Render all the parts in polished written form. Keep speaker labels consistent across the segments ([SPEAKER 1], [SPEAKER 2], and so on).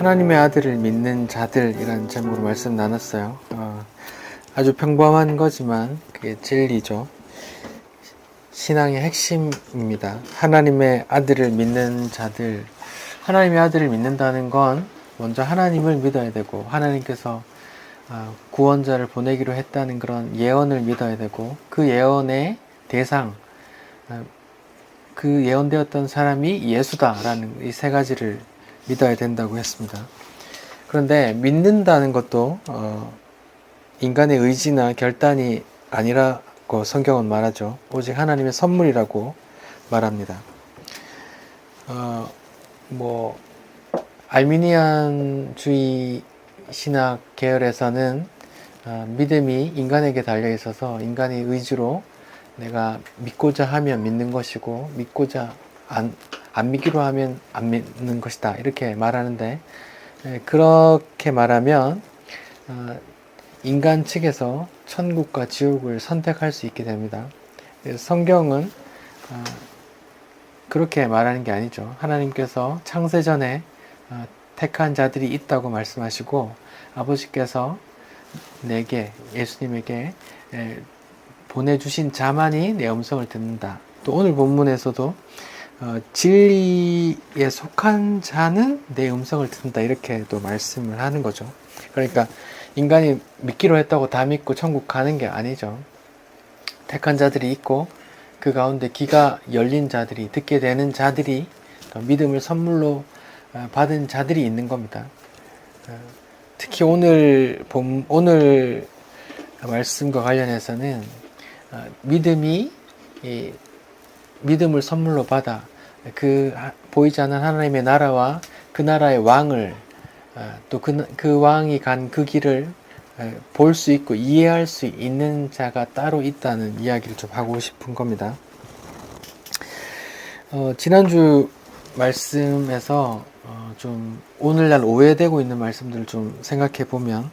[SPEAKER 1] 하나님의 아들을 믿는 자들이라는 제목으로 말씀 나눴어요. 아주 평범한 거지만 그게 진리죠. 신앙의 핵심입니다. 하나님의 아들을 믿는 자들. 하나님의 아들을 믿는다는 건 먼저 하나님을 믿어야 되고, 하나님께서 구원자를 보내기로 했다는 그런 예언을 믿어야 되고, 그 예언의 대상, 그 예언되었던 사람이 예수다라는 이 세 가지를 믿어야 된다고 했습니다. 그런데 믿는다는 것도 인간의 의지나 결단이 아니라고 성경은 말하죠. 오직 하나님의 선물이라고 말합니다. 알미니안주의 신학 계열에서는 믿음이 인간에게 달려 있어서 인간의 의지로 내가 믿고자 하면 믿는 것이고 믿고자 안 믿기로 하면 안 믿는 것이다, 이렇게 말하는데, 그렇게 말하면 인간 측에서 천국과 지옥을 선택할 수 있게 됩니다. 성경은 그렇게 말하는 게 아니죠. 하나님께서 창세전에 택한 자들이 있다고 말씀하시고, 아버지께서 내게, 예수님에게 보내주신 자만이 내 음성을 듣는다. 또 오늘 본문에서도 진리에 속한 자는 내 음성을 듣는다, 이렇게 또 말씀을 하는 거죠. 그러니까 인간이 믿기로 했다고 다 믿고 천국 가는 게 아니죠. 택한 자들이 있고, 그 가운데 귀가 열린 자들이, 듣게 되는 자들이, 믿음을 선물로 받은 자들이 있는 겁니다. 특히 오늘 말씀과 관련해서는 믿음을 선물로 받아 보이지 않는 하나님의 나라와 그 나라의 왕을, 또 그 왕이 간 그 길을 볼 수 있고 이해할 수 있는 자가 따로 있다는 이야기를 좀 하고 싶은 겁니다. 지난주 말씀에서 좀 오늘날 오해되고 있는 말씀들을 좀 생각해 보면,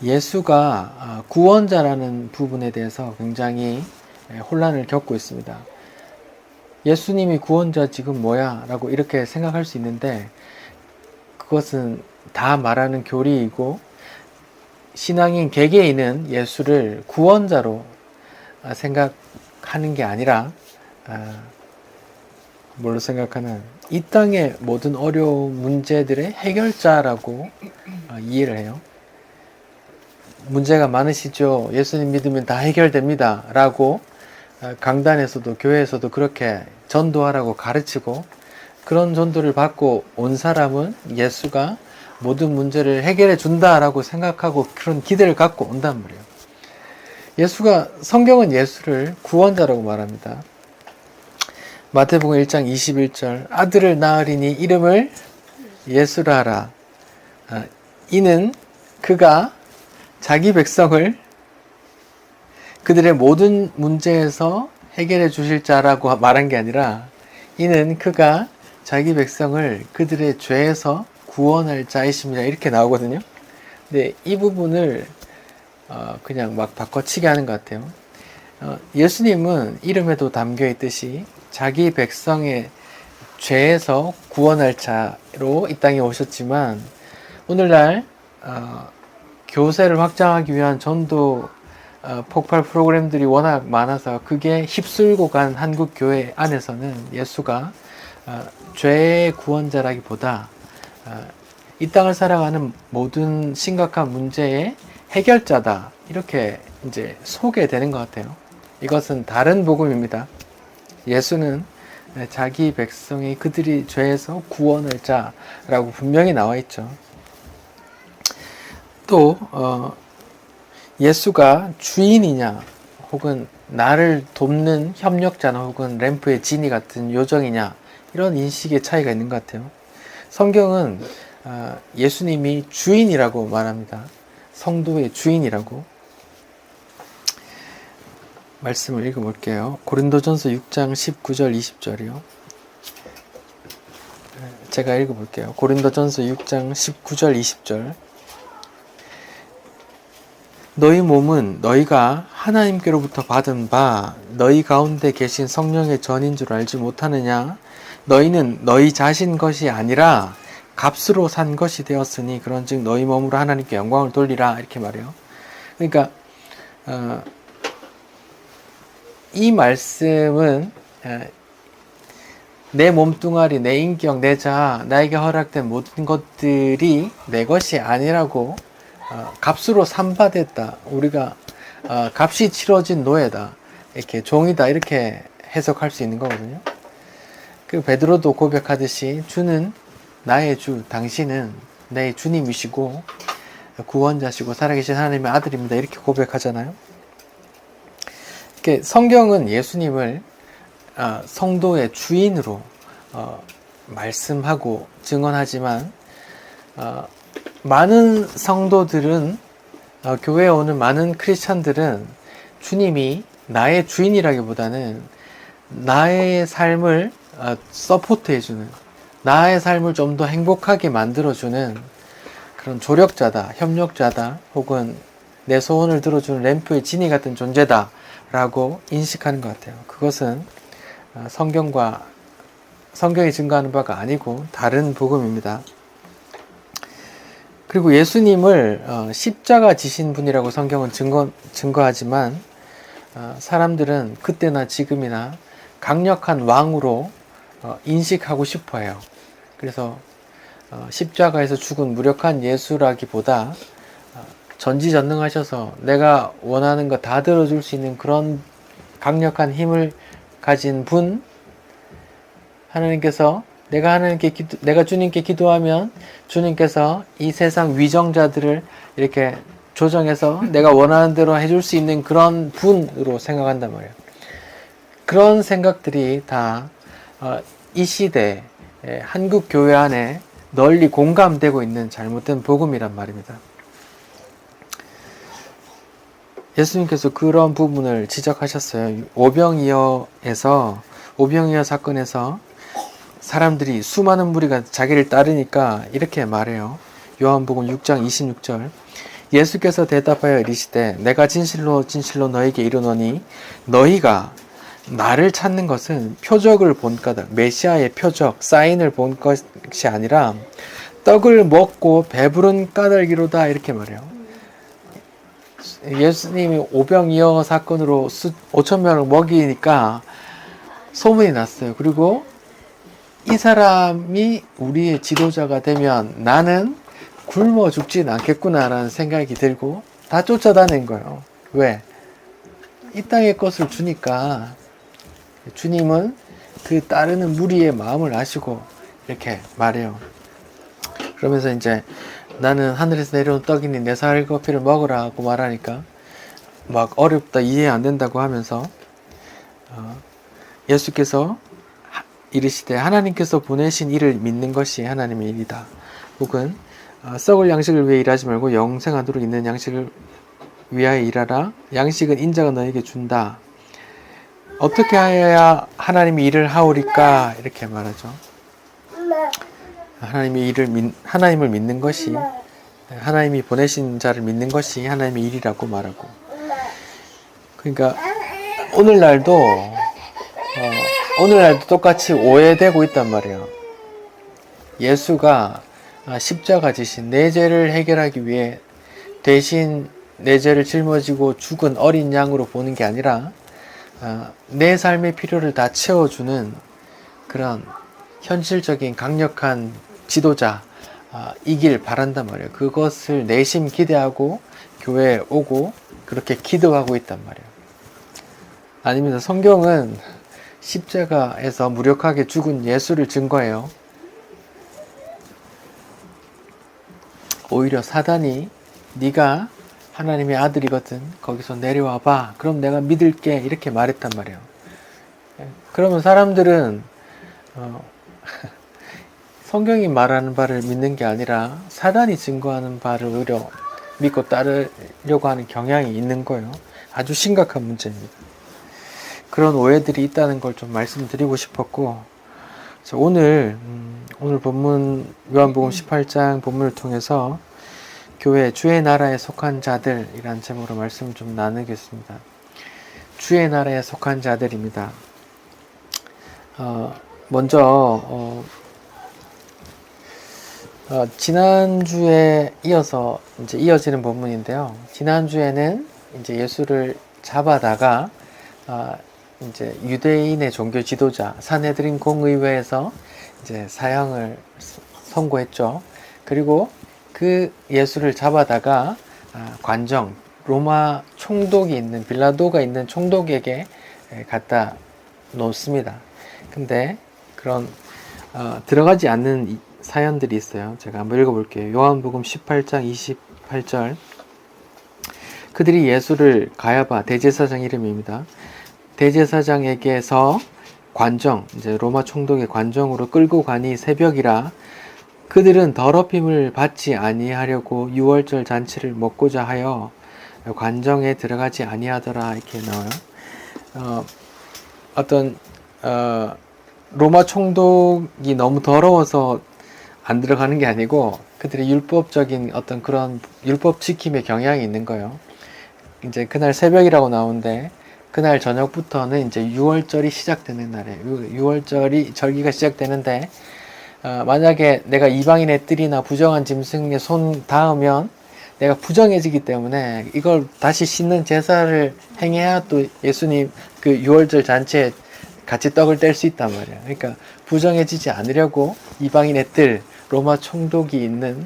[SPEAKER 1] 예수가 구원자라는 부분에 대해서 굉장히 혼란을 겪고 있습니다. 예수님이 구원자 지금 뭐야? 라고 이렇게 생각할 수 있는데, 그것은 다 말하는 교리이고, 신앙인 개개인은 예수를 구원자로 생각하는 게 아니라 뭘로 생각하는, 이 땅의 모든 어려운 문제들의 해결자라고 이해를 해요. 문제가 많으시죠? 예수님 믿으면 다 해결됩니다 라고 강단에서도 교회에서도 그렇게 전도하라고 가르치고, 그런 전도를 받고 온 사람은 예수가 모든 문제를 해결해 준다라고 생각하고 그런 기대를 갖고 온단 말이에요. 성경은 예수를 구원자라고 말합니다. 마태복음 1장 21절, 아들을 낳으리니 이름을 예수라 하라. 이는 그가 자기 백성을 그들의 모든 문제에서 해결해 주실 자라고 말한 게 아니라, 이는 그가 자기 백성을 그들의 죄에서 구원할 자이십니다, 이렇게 나오거든요. 근데 이 부분을 그냥 막 바꿔치기 하는 것 같아요. 예수님은 이름에도 담겨 있듯이 자기 백성의 죄에서 구원할 자로 이 땅에 오셨지만, 오늘날 교세를 확장하기 위한 전도 폭발 프로그램들이 워낙 많아서 그게 휩쓸고 간 한국 교회 안에서는 예수가 죄의 구원자라기보다 이 땅을 살아가는 모든 심각한 문제의 해결자다, 이렇게 이제 소개되는 것 같아요. 이것은 다른 복음입니다. 예수는 자기 백성이 그들이 죄에서 구원할 자라고 분명히 나와 있죠. 또 예수가 주인이냐, 혹은 나를 돕는 협력자나 혹은 램프의 지니 같은 요정이냐, 이런 인식의 차이가 있는 것 같아요. 성경은 예수님이 주인이라고 말합니다. 성도의 주인이라고. 말씀을 읽어볼게요. 고린도전서 6장 19절 20절이요. 제가 읽어볼게요. 고린도전서 6장 19절 20절. 너희 몸은 너희가 하나님께로부터 받은 바 너희 가운데 계신 성령의 전인 줄 알지 못하느냐? 너희는 너희 자신 것이 아니라 값으로 산 것이 되었으니 그런즉 너희 몸으로 하나님께 영광을 돌리라 이렇게 말해요. 그러니까 이 말씀은 내 몸뚱아리, 내 인격, 내 자아, 나에게 허락된 모든 것들이 내 것이 아니라고 값으로 산바됐다. 우리가 값이 치러진 노예다. 이렇게 종이다. 이렇게 해석할 수 있는 거거든요. 그 베드로도 고백하듯이 주는 나의 주, 당신은 내 주님이시고 구원자시고 살아계신 하나님의 아들입니다. 이렇게 고백하잖아요. 이렇게 성경은 예수님을 성도의 주인으로 말씀하고 증언하지만 많은 성도들은 교회에 오는 많은 크리스찬들은 주님이 나의 주인이라기보다는 나의 삶을 서포트해주는, 나의 삶을 좀 더 행복하게 만들어주는 그런 조력자다, 협력자다, 혹은 내 소원을 들어주는 램프의 진이 같은 존재다 라고 인식하는 것 같아요. 그것은 성경이 증거하는 바가 아니고 다른 복음입니다. 그리고 예수님을 십자가 지신 분이라고 성경은 증거하지만 사람들은 그때나 지금이나 강력한 왕으로 인식하고 싶어 해요. 그래서 십자가에서 죽은 무력한 예수라기보다 전지전능하셔서 내가 원하는 거 다 들어줄 수 있는 그런 강력한 힘을 가진 분, 하나님께서 내가 주님께 기도하면 주님께서 이 세상 위정자들을 이렇게 조정해서 내가 원하는 대로 해줄 수 있는 그런 분으로 생각한단 말이에요. 그런 생각들이 다 이 시대 한국 교회 안에 널리 공감되고 있는 잘못된 복음이란 말입니다. 예수님께서 그런 부분을 지적하셨어요. 오병이어 사건에서 사람들이 수많은 무리가 자기를 따르니까 이렇게 말해요. 요한복음 6장 26절. 예수께서 대답하여 이르시되 내가 진실로 진실로 너에게 이르노니 너희가 나를 찾는 것은 표적을 본 까닭, 메시아의 표적, 사인을 본 것이 아니라 떡을 먹고 배부른 까닭이로다 이렇게 말해요. 예수님이 오병이어 사건으로 5,000명을 먹이니까 소문이 났어요. 그리고 이 사람이 우리의 지도자가 되면 나는 굶어 죽진 않겠구나라는 생각이 들고 다 쫓아다닌 거예요. 왜? 이 땅의 것을 주니까 주님은 그 따르는 무리의 마음을 아시고 이렇게 말해요. 그러면서 이제 나는 하늘에서 내려온 떡이니 내 살거피를 먹으라고 말하니까 막 어렵다, 이해 안 된다고 하면서 예수께서 이르시되 하나님께서 보내신 이를 믿는 것이 하나님의 일이다. 혹은 썩을 양식을 위해 일하지 말고 영생하도록 있는 양식을 위하여 일하라. 양식은 인자가 너에게 준다. 어떻게 하여야 하나님이 일을 하오리까? 이렇게 말하죠. 하나님을 믿는 것이, 하나님이 보내신 자를 믿는 것이 하나님의 일이라고 말하고. 그러니까 오늘날도 똑같이 오해되고 있단 말이에요. 예수가 십자가 지신 내 죄를 해결하기 위해 대신 내 죄를 짊어지고 죽은 어린 양으로 보는 게 아니라 내 삶의 필요를 다 채워주는 그런 현실적인 강력한 지도자이길 바란단 말이에요. 그것을 내심 기대하고 교회에 오고 그렇게 기도하고 있단 말이에요. 아닙니다. 성경은 십자가에서 무력하게 죽은 예수를 증거해요. 오히려 사단이 네가 하나님의 아들이거든 거기서 내려와봐 그럼 내가 믿을게 이렇게 말했단 말이에요. 그러면 사람들은 성경이 말하는 바를 믿는 게 아니라 사단이 증거하는 바를 오히려 믿고 따르려고 하는 경향이 있는 거예요. 아주 심각한 문제입니다. 그런 오해들이 있다는 걸 좀 말씀드리고 싶었고, 오늘 본문 요한복음 18장 본문을 통해서 교회 주의 나라에 속한 자들이란 제목으로 말씀을 좀 나누겠습니다. 주의 나라에 속한 자들입니다. 먼저 지난주에 이어서 이제 이어지는 본문인데요. 지난주에는 이제 예수를 잡아다가 이제 유대인의 종교 지도자 산헤드린 공의회에서 이제 사형을 선고했죠. 그리고 그 예수를 잡아다가 관정 로마 총독이 있는 빌라도가 있는 총독에게 갖다 놓습니다. 근데 그런 들어가지 않는 사연들이 있어요. 제가 한번 읽어볼게요. 요한복음 18장 28절. 그들이 예수를 가야바 대제사장 이름입니다. 대제사장에게서 관정, 이제 로마 총독의 관정으로 끌고 가니 새벽이라 그들은 더럽힘을 받지 아니하려고 유월절 잔치를 먹고자 하여 관정에 들어가지 아니하더라 이렇게 나와요. 로마 총독이 너무 더러워서 안 들어가는 게 아니고 그들의 율법적인 어떤 그런 율법 지킴의 경향이 있는 거예요. 이제 그날 새벽이라고 나오는데 그날 저녁부터는 이제 유월절이 시작되는 날이에요. 유월절이 절기가 시작되는데 만약에 내가 이방인의 뜰이나 부정한 짐승에 손 닿으면 내가 부정해지기 때문에 이걸 다시 씻는 제사를 행해야 또 예수님 그 유월절 잔치에 같이 떡을 뗄 수 있단 말이야. 그러니까 부정해지지 않으려고 이방인의 뜰, 로마 총독이 있는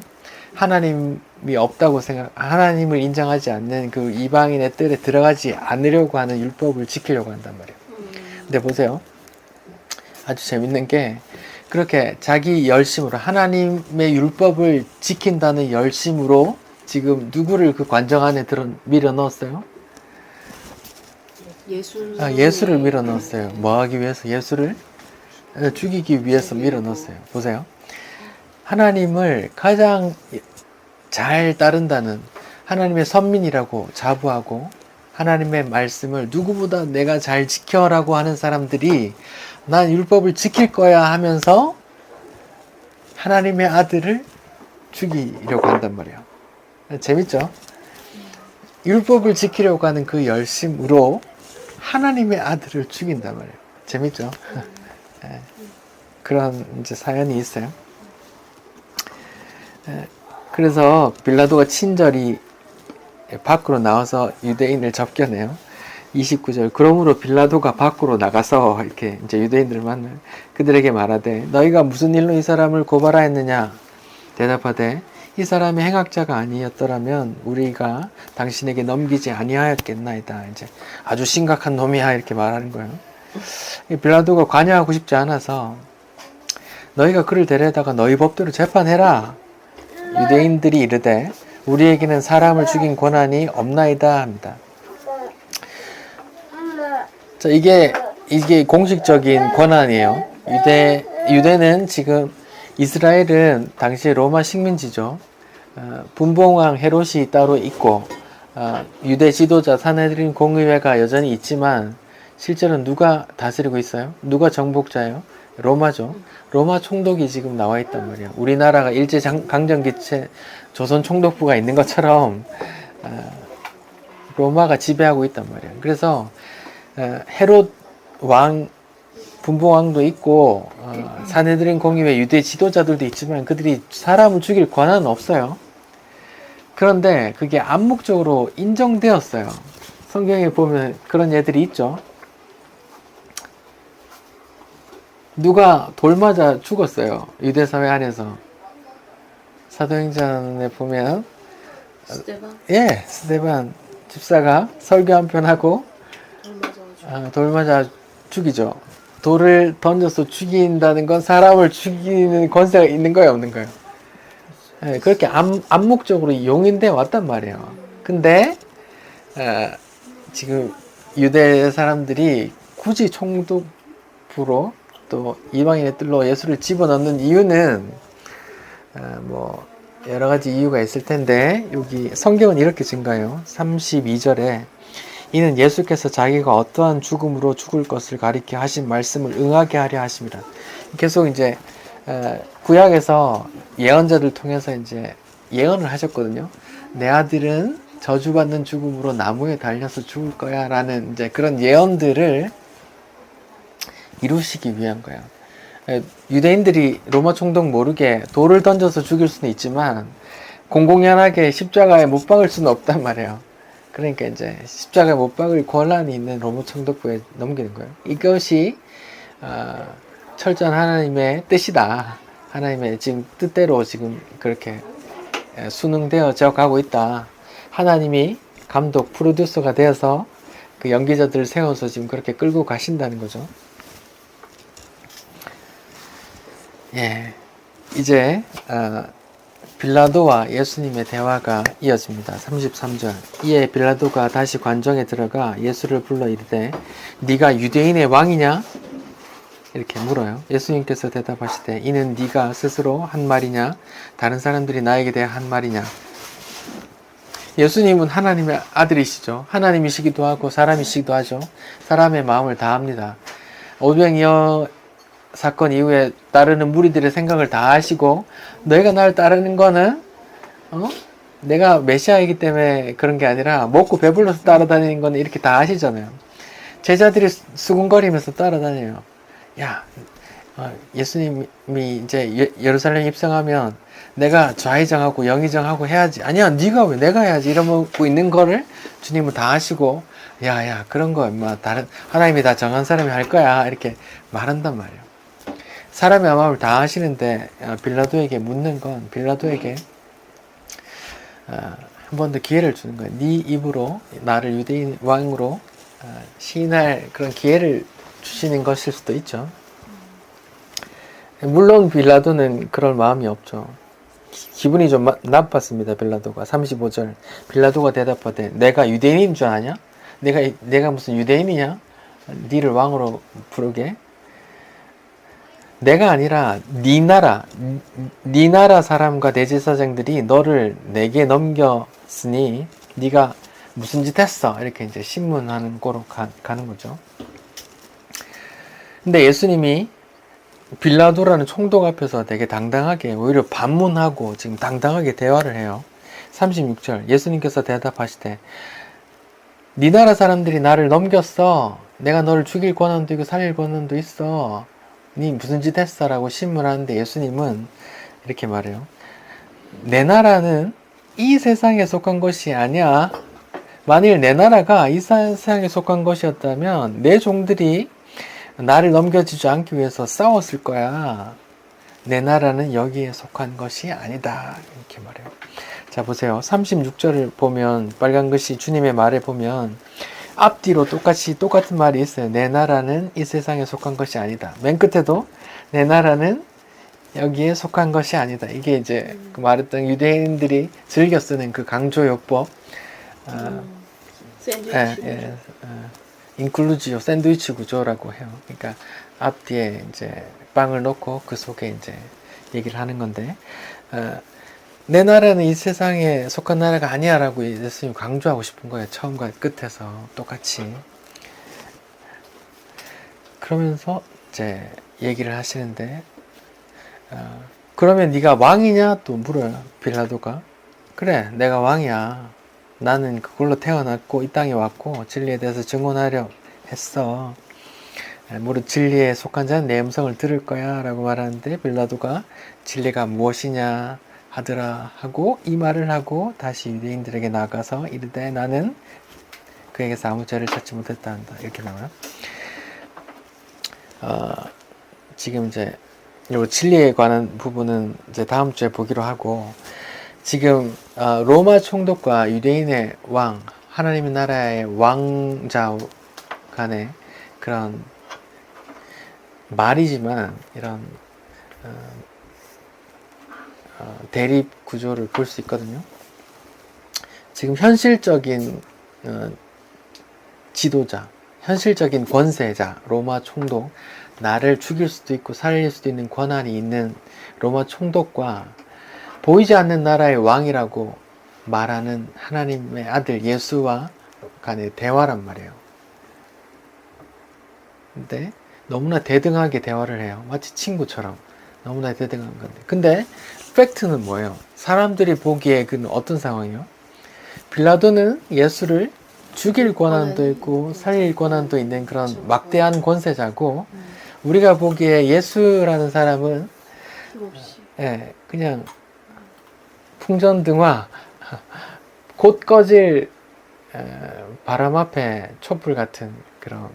[SPEAKER 1] 하나님이 없다고 하나님을 인정하지 않는 그 이방인의 뜰에 들어가지 않으려고 하는 율법을 지키려고 한단 말이에요. 근데 보세요. 아주 재밌는 게 그렇게 자기 열심으로 하나님의 율법을 지킨다는 열심으로 지금 누구를 그 관정 안에 밀어 넣었어요? 예수를 밀어 넣었어요. 뭐 하기 위해서? 예수를 죽이기 위해서 밀어 넣었어요. 보세요. 하나님을 가장 잘 따른다는 하나님의 선민이라고 자부하고 하나님의 말씀을 누구보다 내가 잘 지켜라고 하는 사람들이 난 율법을 지킬 거야 하면서 하나님의 아들을 죽이려고 한단 말이에요. 재밌죠? 율법을 지키려고 하는 그 열심으로 하나님의 아들을 죽인단 말이에요. 재밌죠? 그런 이제 사연이 있어요. 그래서 빌라도가 친절히 밖으로 나와서 유대인을 접견해요. 29절. 그러므로 빌라도가 밖으로 나가서 이렇게 이제 유대인들을 만나 그들에게 말하되 너희가 무슨 일로 이 사람을 고발하였느냐? 대답하되 이 사람이 행악자가 아니었더라면 우리가 당신에게 넘기지 아니하였겠나이다. 이제 아주 심각한 놈이야 이렇게 말하는 거예요. 빌라도가 관여하고 싶지 않아서 너희가 그를 데려다가 너희 법대로 재판해라. 유대인들이 이르되 우리에게는 사람을 죽인 권한이 없나이다 합니다. 자, 이게 공식적인 권한이에요. 유대는 지금 이스라엘은 당시 로마 식민지죠. 분봉왕 헤롯이 따로 있고 유대 지도자 산헤드린 공의회가 여전히 있지만 실제로는 누가 다스리고 있어요? 누가 정복자예요? 로마죠. 로마 총독이 지금 나와 있단 말이에요. 우리나라가 일제강점기체 조선 총독부가 있는 것처럼 로마가 지배하고 있단 말이에요. 그래서 헤롯 왕 분봉왕도 있고 산헤드린 공의회 유대 지도자들도 있지만 그들이 사람을 죽일 권한은 없어요. 그런데 그게 암묵적으로 인정되었어요. 성경에 보면 그런 예들이 있죠. 누가 돌 맞아 죽었어요. 유대 사회 안에서. 사도행전에 보면 스데반 집사가 설교 한 편 하고 돌 맞아 죽이죠. 돌을 던져서 죽인다는 건 사람을 죽이는 권세가 있는 거예요, 없는 거예요? 그렇게 암묵적으로 용인돼 왔단 말이에요. 근데 지금 유대 사람들이 굳이 총독부로 또 이방인의 뜰로 예수를 집어넣는 이유는 뭐 여러 가지 이유가 있을 텐데 여기 성경은 이렇게 증가해요. 32절에 이는 예수께서 자기가 어떠한 죽음으로 죽을 것을 가리켜 하신 말씀을 응하게 하려 하심이라. 계속 이제 구약에서 예언자들 통해서 이제 예언을 하셨거든요. 내 아들은 저주받는 죽음으로 나무에 달려서 죽을 거야 라는 이제 그런 예언들을 이루시기 위한 거예요. 유대인들이 로마 총독 모르게 돌을 던져서 죽일 수는 있지만 공공연하게 십자가에 못 박을 수는 없단 말이에요. 그러니까 이제 십자가에 못 박을 권한이 있는 로마 총독부에 넘기는 거예요. 이것이 철저한 하나님의 뜻이다. 하나님의 지금 뜻대로 지금 그렇게 순응되어져 가고 있다. 하나님이 감독, 프로듀서가 되어서 그 연기자들을 세워서 지금 그렇게 끌고 가신다는 거죠. 예, 이제 빌라도와 예수님의 대화가 이어집니다. 33절. 이에 빌라도가 다시 관정에 들어가 예수를 불러 이르되 네가 유대인의 왕이냐? 이렇게 물어요. 예수님께서 대답하시되 이는 네가 스스로 한 말이냐? 다른 사람들이 나에게 대해 한 말이냐? 예수님은 하나님의 아들이시죠. 하나님이시기도 하고 사람이시기도 하죠. 사람의 마음을 다 압니다. 오병이어 사건 이후에 따르는 무리들의 생각을 다 아시고 너희가 나를 따르는 거는 내가 메시아이기 때문에 그런 게 아니라 먹고 배불러서 따라다니는 거는 이렇게 다 아시잖아요. 제자들이 수군거리면서 따라다녀요. 야, 예수님이 이제 예루살렘 입성하면 내가 좌의정하고 영의정하고 해야지. 아니야, 네가 왜 내가 해야지. 이러고 있는 거를 주님은 다 아시고 야야 그런 거 다른 하나님이 다 정한 사람이 할 거야 이렇게 말한단 말이에요. 사람의 마음을 다 아시는데 빌라도에게 묻는 건 빌라도에게 한 번 더 기회를 주는 거예요. 네 입으로 나를 유대인 왕으로 시인할 그런 기회를 주시는 것일 수도 있죠. 물론 빌라도는 그럴 마음이 없죠. 기분이 좀 나빴습니다. 빌라도가 35절 빌라도가 대답하되 내가 유대인인 줄 아냐? 내가 무슨 유대인이냐? 니를 왕으로 부르게? 내가 아니라 네 나라 사람과 대제사장들이 너를 내게 넘겼으니 네가 무슨 짓 했어? 이렇게 이제 신문하는 거로 가는 거죠. 근데 예수님이 빌라도라는 총독 앞에서 되게 당당하게 오히려 반문하고 지금 당당하게 대화를 해요. 36절 예수님께서 대답하시되 네 나라 사람들이 나를 넘겼어. 내가 너를 죽일 권한도 있고 살릴 권한도 있어. 네 무슨 짓 했어? 라고 신문하는데 예수님은 이렇게 말해요. 내 나라는 이 세상에 속한 것이 아니야. 만일 내 나라가 이 세상에 속한 것이었다면 내 종들이 나를 넘겨주지 않기 위해서 싸웠을 거야. 내 나라는 여기에 속한 것이 아니다. 이렇게 말해요. 자 보세요. 36절을 보면 빨간 글씨 주님의 말에 보면 앞뒤로 똑같은 말이 있어요. 내 나라는 이 세상에 속한 것이 아니다. 맨 끝에도 내 나라는 여기에 속한 것이 아니다. 이게 이제 그 말했던 유대인들이 즐겨 쓰는 그 강조요법 인클루지오 샌드위치 구조라고 해요. 그러니까 앞뒤에 이제 빵을 넣고 그 속에 이제 얘기를 하는 건데 내 나라는 이 세상에 속한 나라가 아니야 라고 예수님 강조하고 싶은 거예요. 처음과 끝에서 똑같이. 그러면서 이제 얘기를 하시는데 그러면 네가 왕이냐? 또 물어요. 빌라도가. 그래 내가 왕이야. 나는 그걸로 태어났고 이 땅에 왔고 진리에 대해서 증언하려 했어. 무릇 진리에 속한 자는 내 음성을 들을 거야 라고 말하는데 빌라도가 진리가 무엇이냐 하더라 하고 이 말을 하고 다시 유대인들에게 나가서 이르되 나는 그에게서 아무 죄를 찾지 못했다 한다. 이렇게 나와요. 지금 이제 요 진리에 관한 부분은 이제 다음 주에 보기로 하고 지금 로마 총독과 유대인의 왕 하나님의 나라의 왕자 간의 그런 말이지만 이런 대립 구조를 볼 수 있거든요. 지금 현실적인 지도자, 현실적인 권세자, 로마 총독, 나를 죽일 수도 있고 살릴 수도 있는 권한이 있는 로마 총독과 보이지 않는 나라의 왕이라고 말하는 하나님의 아들 예수와 간의 대화란 말이에요. 근데 너무나 대등하게 대화를 해요. 마치 친구처럼 너무나 대등한 건데. 근데 팩트는 뭐예요? 사람들이 보기에 그는 어떤 상황이에요? 빌라도는 예수를 죽일 권한도 있고 살릴 권한도 있는 그런 막대한 권세자고 우리가 보기에 예수라는 사람은 예, 그냥 풍전등화, 곧 꺼질 바람 앞에 촛불 같은 그런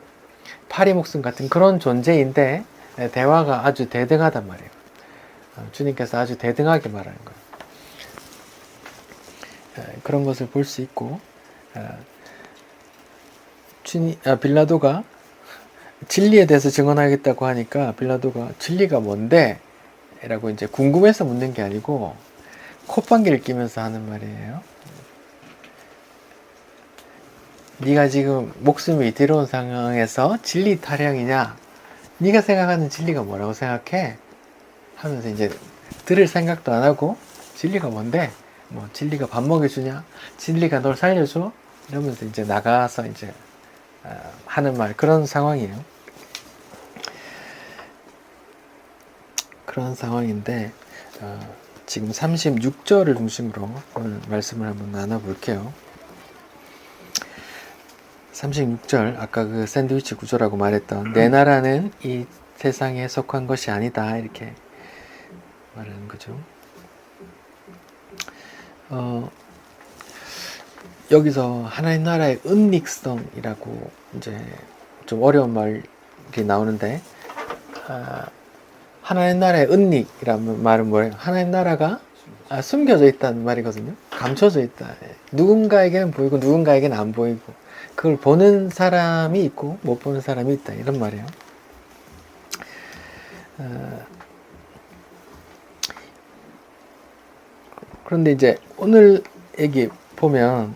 [SPEAKER 1] 파리 목숨 같은 그런 존재인데 대화가 아주 대등하단 말이에요. 주님께서 아주 대등하게 말하는 거예요. 그런 것을 볼 수 있고, 빌라도가 진리에 대해서 증언하겠다고 하니까 빌라도가 진리가 뭔데? 라고 이제 궁금해서 묻는 게 아니고 콧방귀를 끼면서 하는 말이에요. 네가 지금 목숨이 들어온 상황에서 진리 타령이냐? 네가 생각하는 진리가 뭐라고 생각해? 하면서 이제 들을 생각도 안 하고 진리가 뭔데? 뭐 진리가 밥 먹여주냐? 진리가 널 살려줘? 이러면서 이제 나가서 이제 하는 말, 그런 상황이에요. 그런 상황인데 지금 36절을 중심으로 오늘 말씀을 한번 나눠볼게요. 36절, 아까 그 샌드위치 구조라고 말했던 내 나라는 이 세상에 속한 것이 아니다, 이렇게 말하는 거죠. 여기서 하나님 나라의 은닉성이라고 이제 좀 어려운 말이 나오는데, 하나님 나라의 은닉이라는 말은 뭐예요? 하나님 나라가 숨겨져 있다는 말이거든요. 감춰져 있다. 누군가에게는 보이고 누군가에게는 안 보이고, 그걸 보는 사람이 있고 못 보는 사람이 있다, 이런 말이에요. 그런데 이제 오늘 얘기 보면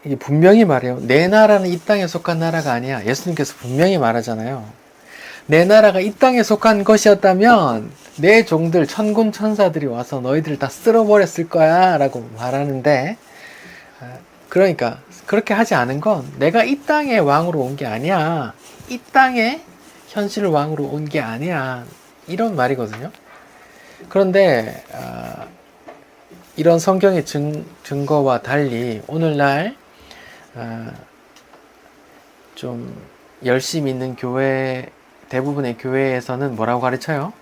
[SPEAKER 1] 이게 분명히 말해요. 내 나라는 이 땅에 속한 나라가 아니야. 예수님께서 분명히 말하잖아요. 내 나라가 이 땅에 속한 것이었다면 내 종들 천군 천사들이 와서 너희들 다 쓸어버렸을 거야 라고 말하는데, 그러니까 그렇게 하지 않은 건 내가 이 땅의 왕으로 온 게 아니야. 이 땅의 현실 왕으로 온 게 아니야, 이런 말이거든요. 그런데 이런 성경의 증거와 달리 오늘날 좀 열심히 있는 교회, 대부분의 교회에서는 뭐라고 가르쳐요?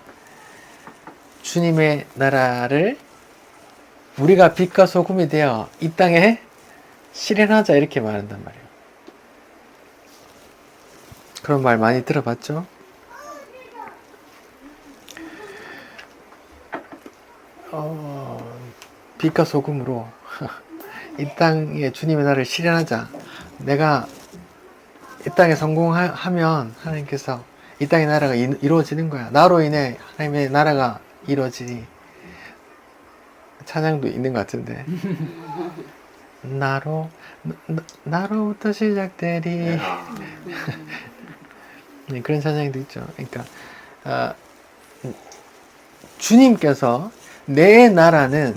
[SPEAKER 1] 주님의 나라를 우리가 빛과 소금이 되어 이 땅에 실현하자, 이렇게 말한단 말이에요. 그런 말 많이 들어봤죠? 빛과 소금으로 이 땅에 주님의 나라를 실현하자. 내가 이 땅에 성공하면 하나님께서 이 땅의 나라가 이루어지는 거야. 나로 인해 하나님의 나라가 이루어지니. 찬양도 있는 것 같은데. 나로부터 시작되리. 네, 그런 찬양도 있죠. 그러니까 주님께서 내 나라는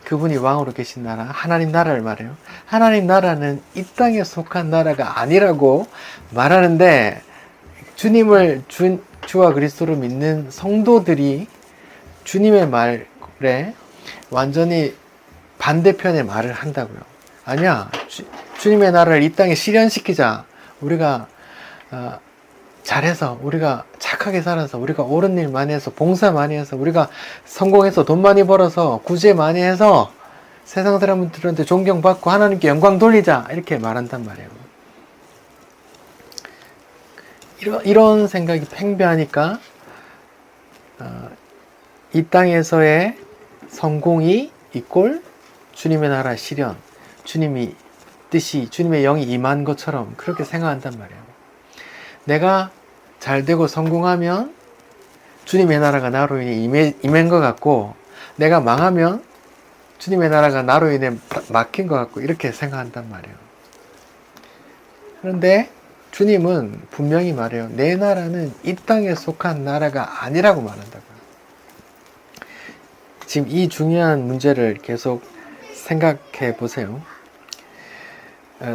[SPEAKER 1] 그분이 왕으로 계신 나라, 하나님 나라를 말해요. 하나님 나라는 이 땅에 속한 나라가 아니라고 말하는데, 주님을 주와 그리스도를 믿는 성도들이 주님의 말에 완전히 반대편의 말을 한다고요. 아니야, 주님의 나라를 이 땅에 실현시키자. 우리가 잘해서, 우리가 착하게 살아서, 우리가 옳은 일 많이 해서, 봉사 많이 해서, 우리가 성공해서 돈 많이 벌어서, 구제 많이 해서 세상 사람들한테 존경받고 하나님께 영광 돌리자, 이렇게 말한단 말이에요. 이런 생각이 팽배하니까 이 땅에서의 성공이 이꼴 주님의 나라 실현, 주님이 뜻이, 주님의 영이 임한 것처럼 그렇게 생각한단 말이에요. 내가 잘 되고 성공하면 주님의 나라가 나로 인해 임한 것 같고, 내가 망하면 주님의 나라가 나로 인해 막힌 것 같고, 이렇게 생각한단 말이에요. 그런데 주님은 분명히 말해요. 내 나라는 이 땅에 속한 나라가 아니라고 말한다고요. 지금 이 중요한 문제를 계속 생각해 보세요.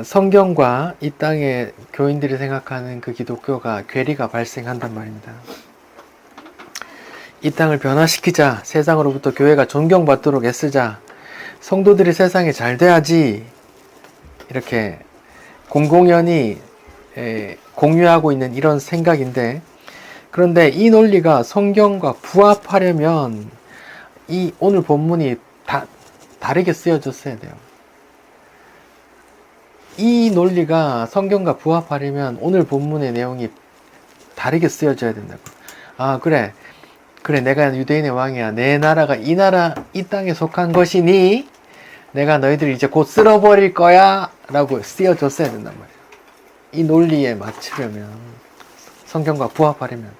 [SPEAKER 1] 성경과 이 땅의 교인들이 생각하는 그 기독교가 괴리가 발생한단 말입니다. 이 땅을 변화시키자, 세상으로부터 교회가 존경받도록 애쓰자, 성도들이 세상에 잘 돼야지, 이렇게 공공연히 공유하고 있는 이런 생각인데, 그런데 이 논리가 성경과 부합하려면 이 오늘 본문이 다르게 쓰여졌어야 돼요. 이 논리가 성경과 부합하려면 오늘 본문의 내용이 다르게 쓰여져야 된다고. 아, 그래, 내가 유대인의 왕이야. 내 나라가 이 땅에 속한 것이니 내가 너희들 이제 곧 쓸어버릴 거야 라고 쓰여졌어야 된단 말이에요. 이 논리에 맞추려면, 성경과 부합하려면.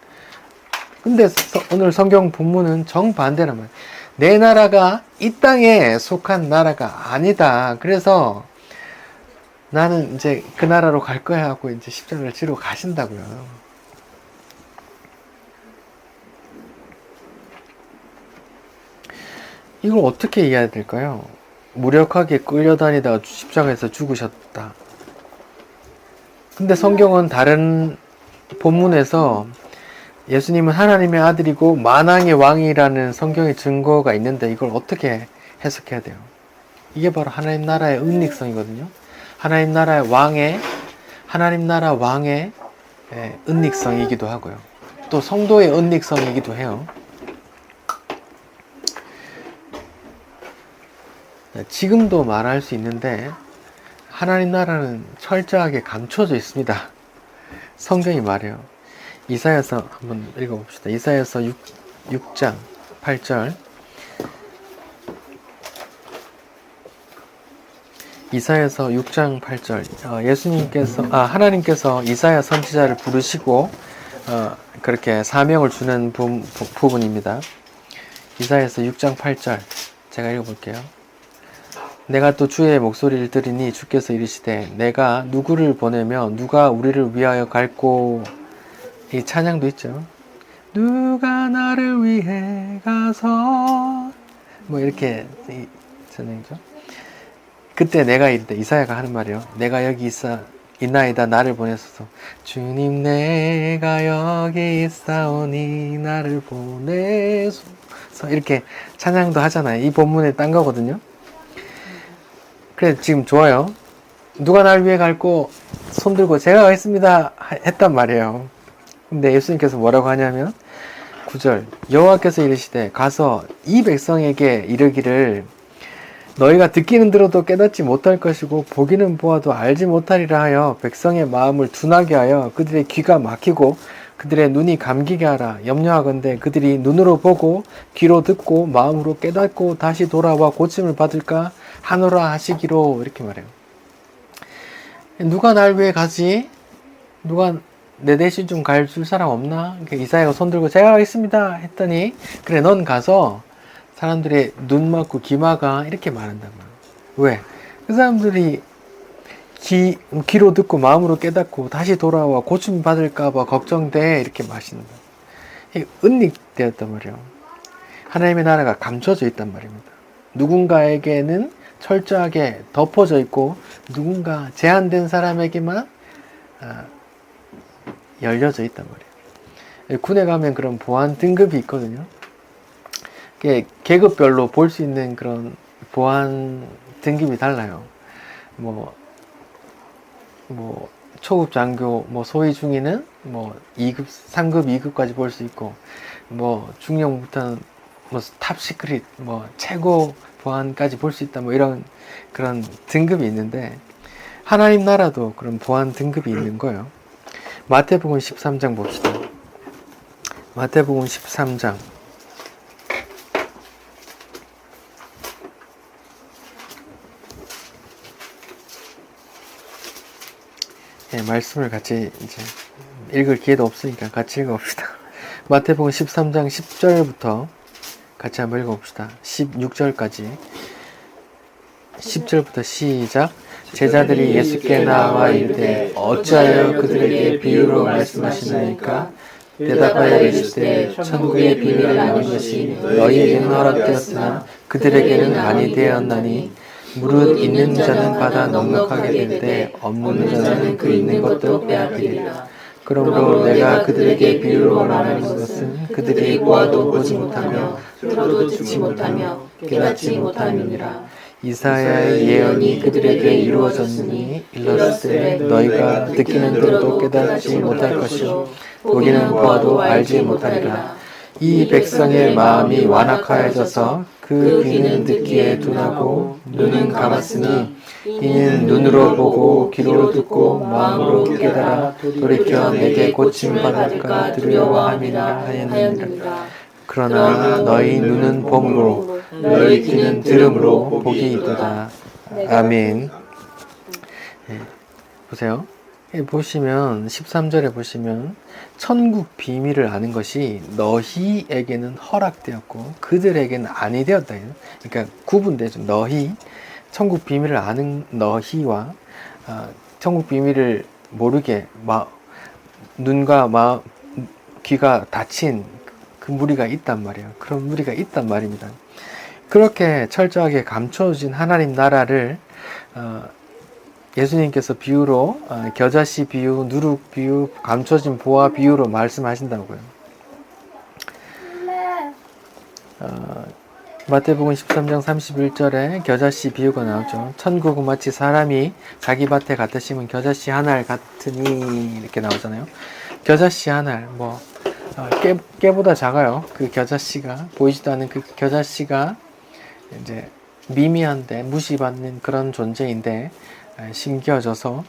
[SPEAKER 1] 근데 오늘 성경 본문은 정반대란 말이에요. 내 나라가 이 땅에 속한 나라가 아니다. 그래서 나는 이제 그 나라로 갈 거야 하고 이제 십자가를 지러 가신다고요. 이걸 어떻게 이해해야 될까요? 무력하게 끌려다니다가 십자가에서 죽으셨다. 근데 성경은 다른 본문에서 예수님은 하나님의 아들이고 만왕의 왕이라는 성경의 증거가 있는데 이걸 어떻게 해석해야 돼요? 이게 바로 하나님 나라의 은닉성이거든요. 하나님 나라 왕의 은닉성이기도 하고요. 또 성도의 은닉성이기도 해요. 지금도 말할 수 있는데 하나님 나라는 철저하게 감춰져 있습니다. 성경이 말해요. 이사야서 한번 읽어봅시다. 이사야서 6장 8절. 이사야서 6장 8절. 하나님께서 이사야 선지자를 부르시고 그렇게 사명을 주는 부분입니다. 이사야서 6장 8절. 제가 읽어볼게요. 내가 또 주의 목소리를 들으니 주께서 이르시되 내가 누구를 보내며 누가 우리를 위하여 갈꼬. 이 찬양도 있죠. 누가 나를 위해 가서 뭐 이렇게 이 찬양이죠. 그때 내가 이르되, 이사야가 하는 말이요. 내가 여기 있나이다 나를 보내소서. 주님 내가 여기 있사오니 나를 보내소서. 이렇게 찬양도 하잖아요. 이 본문에 딴 거거든요. 그래, 지금 좋아요. 누가 나를 위해 갈고 손들고 제가 가겠습니다 했단 말이에요. 근데 예수님께서 뭐라고 하냐면 9절. 여호와께서 이르시되 가서 이 백성에게 이르기를 너희가 듣기는 들어도 깨닫지 못할 것이고 보기는 보아도 알지 못하리라 하여 백성의 마음을 둔하게 하여 그들의 귀가 막히고 그들의 눈이 감기게 하라. 염려하건대 그들이 눈으로 보고 귀로 듣고 마음으로 깨닫고 다시 돌아와 고침을 받을까 하노라 하시기로. 이렇게 말해요. 누가 날 위해 가지? 누가 내 대신 좀 갈 사람 없나? 이사야가 손들고 제가 가겠습니다 했더니 그래 넌 가서 사람들의 눈 막고 귀 막아. 이렇게 말한단 말이에요. 왜? 그 사람들이 귀로 듣고 마음으로 깨닫고 다시 돌아와 고침 받을까봐 걱정돼. 이렇게 마시는 거예요. 은닉되었단 말이에요. 하나님의 나라가 감춰져 있단 말입니다. 누군가에게는 철저하게 덮어져 있고 누군가 제한된 사람에게만 열려져 있단 말이에요. 군에 가면 그런 보안 등급이 있거든요. 계급별로 볼 수 있는 그런 보안 등급이 달라요. 뭐 초급 장교, 소위 중위는 2급, 3급, 2급까지 볼 수 있고, 중령부터는 탑 시크릿, 최고 보안까지 볼 수 있다, 이런 그런 등급이 있는데, 하나님 나라도 그런 보안 등급이 있는 거예요. 마태복음 13장 봅시다. 마태복음 13장. 말씀을 같이 이제 읽을 기회도 없으니까 같이 읽어봅시다. 마태복음 13장 10절부터 같이 한번 읽어봅시다. 16절까지. 10절부터 시작. 제자들이 예수께 나와 이르되 어찌하여 그들에게 비유로 말씀하시나이까? 대답하여 이르시되 천국의 비밀을 나눈 것이 너희에게는 허락되었으나 그들에게는 아니 되었나니 무릇 있는 자는 받아 넉넉하게 될 때 없는 자는 그 있는 것도 빼앗기리라. 그러므로 내가 그들에게 비유로 말하는 것은 그들이 보아도 보지 못하며 들어도 듣지 못하며 깨닫지 못함이니라. 이사야의 예언이 그들에게 이루어졌으니 일렀을 때 너희가 듣기는 들어도 깨닫지 못할 것이요 보기는 보아도 알지 못하리라. 이 백성의 마음이 완악하여져서 그 귀는 듣기에 둔하고 눈은 감았으니 이는 눈으로 보고 귀로 듣고 마음으로 깨달아 돌이켜 내게 고침 받을까 두려워함이라 하였느니라. 그러나 너희 눈은 봄으로 너희 귀는 들음으로 복이 있도다. 아멘. 보세요. 보시면 13절에 보시면 천국 비밀을 아는 것이 너희에게는 허락되었고 그들에게는 아니 되었다. 그러니까 구분되죠. 너희 천국 비밀을 아는 너희와 천국 비밀을 모르게 눈과 귀가 닫힌 그 무리가 있단 말이에요. 그런 무리가 있단 말입니다. 그렇게 철저하게 감춰진 하나님 나라를 예수님께서 비유로 겨자씨 비유, 누룩 비유, 감춰진 보화 비유로 말씀하신다고요. 마태복음 13장 31절에 겨자씨 비유가 나오죠. 천국은 마치 사람이 자기 밭에 갖다 심은 겨자씨 한 알 같으니 이렇게 나오잖아요. 겨자씨 한 알, 깨보다 작아요. 그 겨자씨가 보이지도 않는 그 겨자씨가 이제 미미한데 무시받는 그런 존재인데 심겨져서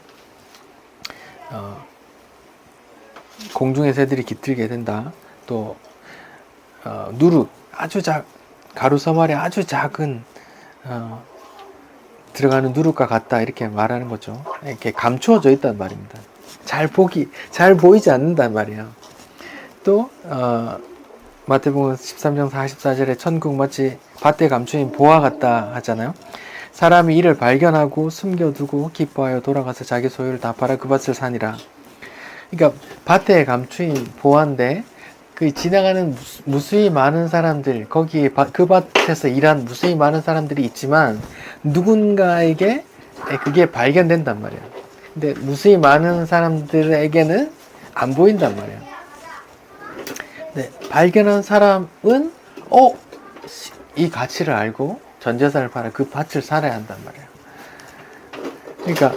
[SPEAKER 1] 공중의 새들이 깃들게 된다. 또 누룩 가루 서말에 아주 작은 들어가는 누룩과 같다 이렇게 말하는 거죠. 이렇게 감추어져 있단 말입니다. 잘 보이지 않는단 말이에요. 또 마태복음 13장 44절에 천국 마치 밭에 감추인 보화 같다 하잖아요. 사람이 이를 발견하고 숨겨두고 기뻐하여 돌아가서 자기 소유를 다 팔아 그 밭을 사니라. 그러니까 밭에 감추인 보화인데 그 지나가는 무수히 많은 사람들, 거기에 그 밭에서 일한 무수히 많은 사람들이 있지만 누군가에게 그게 발견된단 말이에요. 근데 무수히 많은 사람들에게는 안 보인단 말이에요. 네, 발견한 사람은 이 가치를 알고 전 재산을 팔아 그 밭을 살아야 한단 말이에요. 그러니까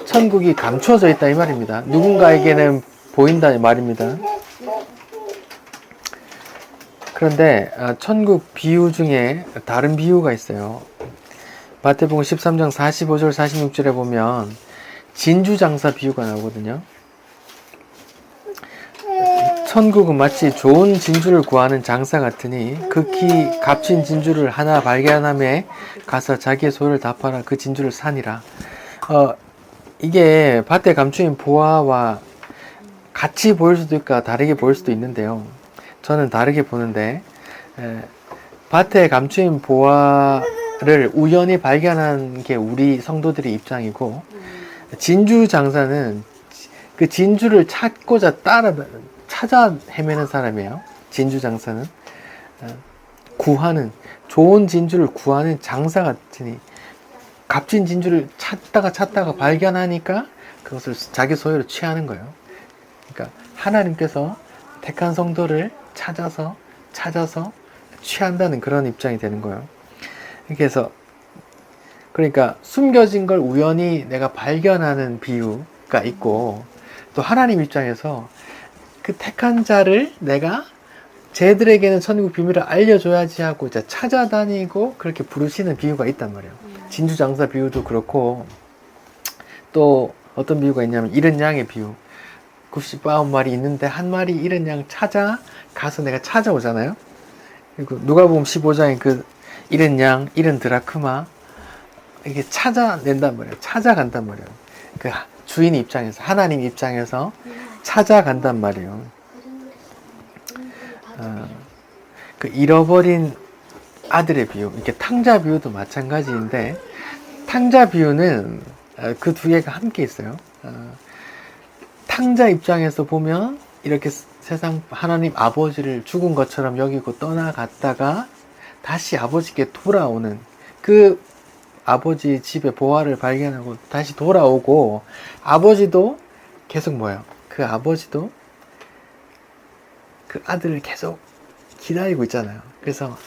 [SPEAKER 1] 천국이 감추어져 있다 이 말입니다. 누군가에게는 보인다 이 말입니다. 그런데 천국 비유 중에 다른 비유가 있어요. 마태복음 13장 45절 46절에 보면 진주장사 비유가 나오거든요. 천국은 마치 좋은 진주를 구하는 장사 같으니 극히 값진 진주를 하나 발견함에 가서 자기의 소유를 다 팔아 그 진주를 사니라. 이게 밭에 감추인 보화와 같이 보일 수도 있고 다르게 보일 수도 있는데요. 저는 다르게 보는데 밭에 감추인 보화를 우연히 발견한 게 우리 성도들의 입장이고 진주 장사는 그 진주를 찾아 헤매는 사람이에요. 진주 장사는 좋은 진주를 구하는 장사 같으니 값진 진주를 찾다가 발견하니까 그것을 자기 소유로 취하는 거예요. 그러니까 하나님께서 택한 성도를 찾아서 취한다는 그런 입장이 되는 거예요. 그러니까 숨겨진 걸 우연히 내가 발견하는 비유가 있고 또 하나님 입장에서 그 택한 자를 내가 쟤들에게는 천국 비밀을 알려줘야지 하고 이제 찾아다니고 그렇게 부르시는 비유가 있단 말이에요. 진주장사 비유도 그렇고 또 어떤 비유가 있냐면 잃은 양의 비유. 99마리 있는데 한 마리 잃은 양 가서 내가 찾아오잖아요. 그리고 누가복음 15장에 그 잃은 양, 잃은 드라크마 이게 찾아낸단 말이에요. 찾아간단 말이에요. 그 주인 입장에서 하나님 입장에서 찾아간단 말이에요. 그 잃어버린 아들의 비유, 이렇게 탕자 비유도 마찬가지인데 탕자 비유는 그 두 개가 함께 있어요. 탕자 입장에서 보면 이렇게 세상 하나님 아버지를 죽은 것처럼 여기고 떠나갔다가 다시 아버지께 돌아오는 그 아버지 집에 보화를 발견하고 다시 돌아오고 아버지도 계속 그 아버지도 그 아들을 계속 기다리고 있잖아요. 그래서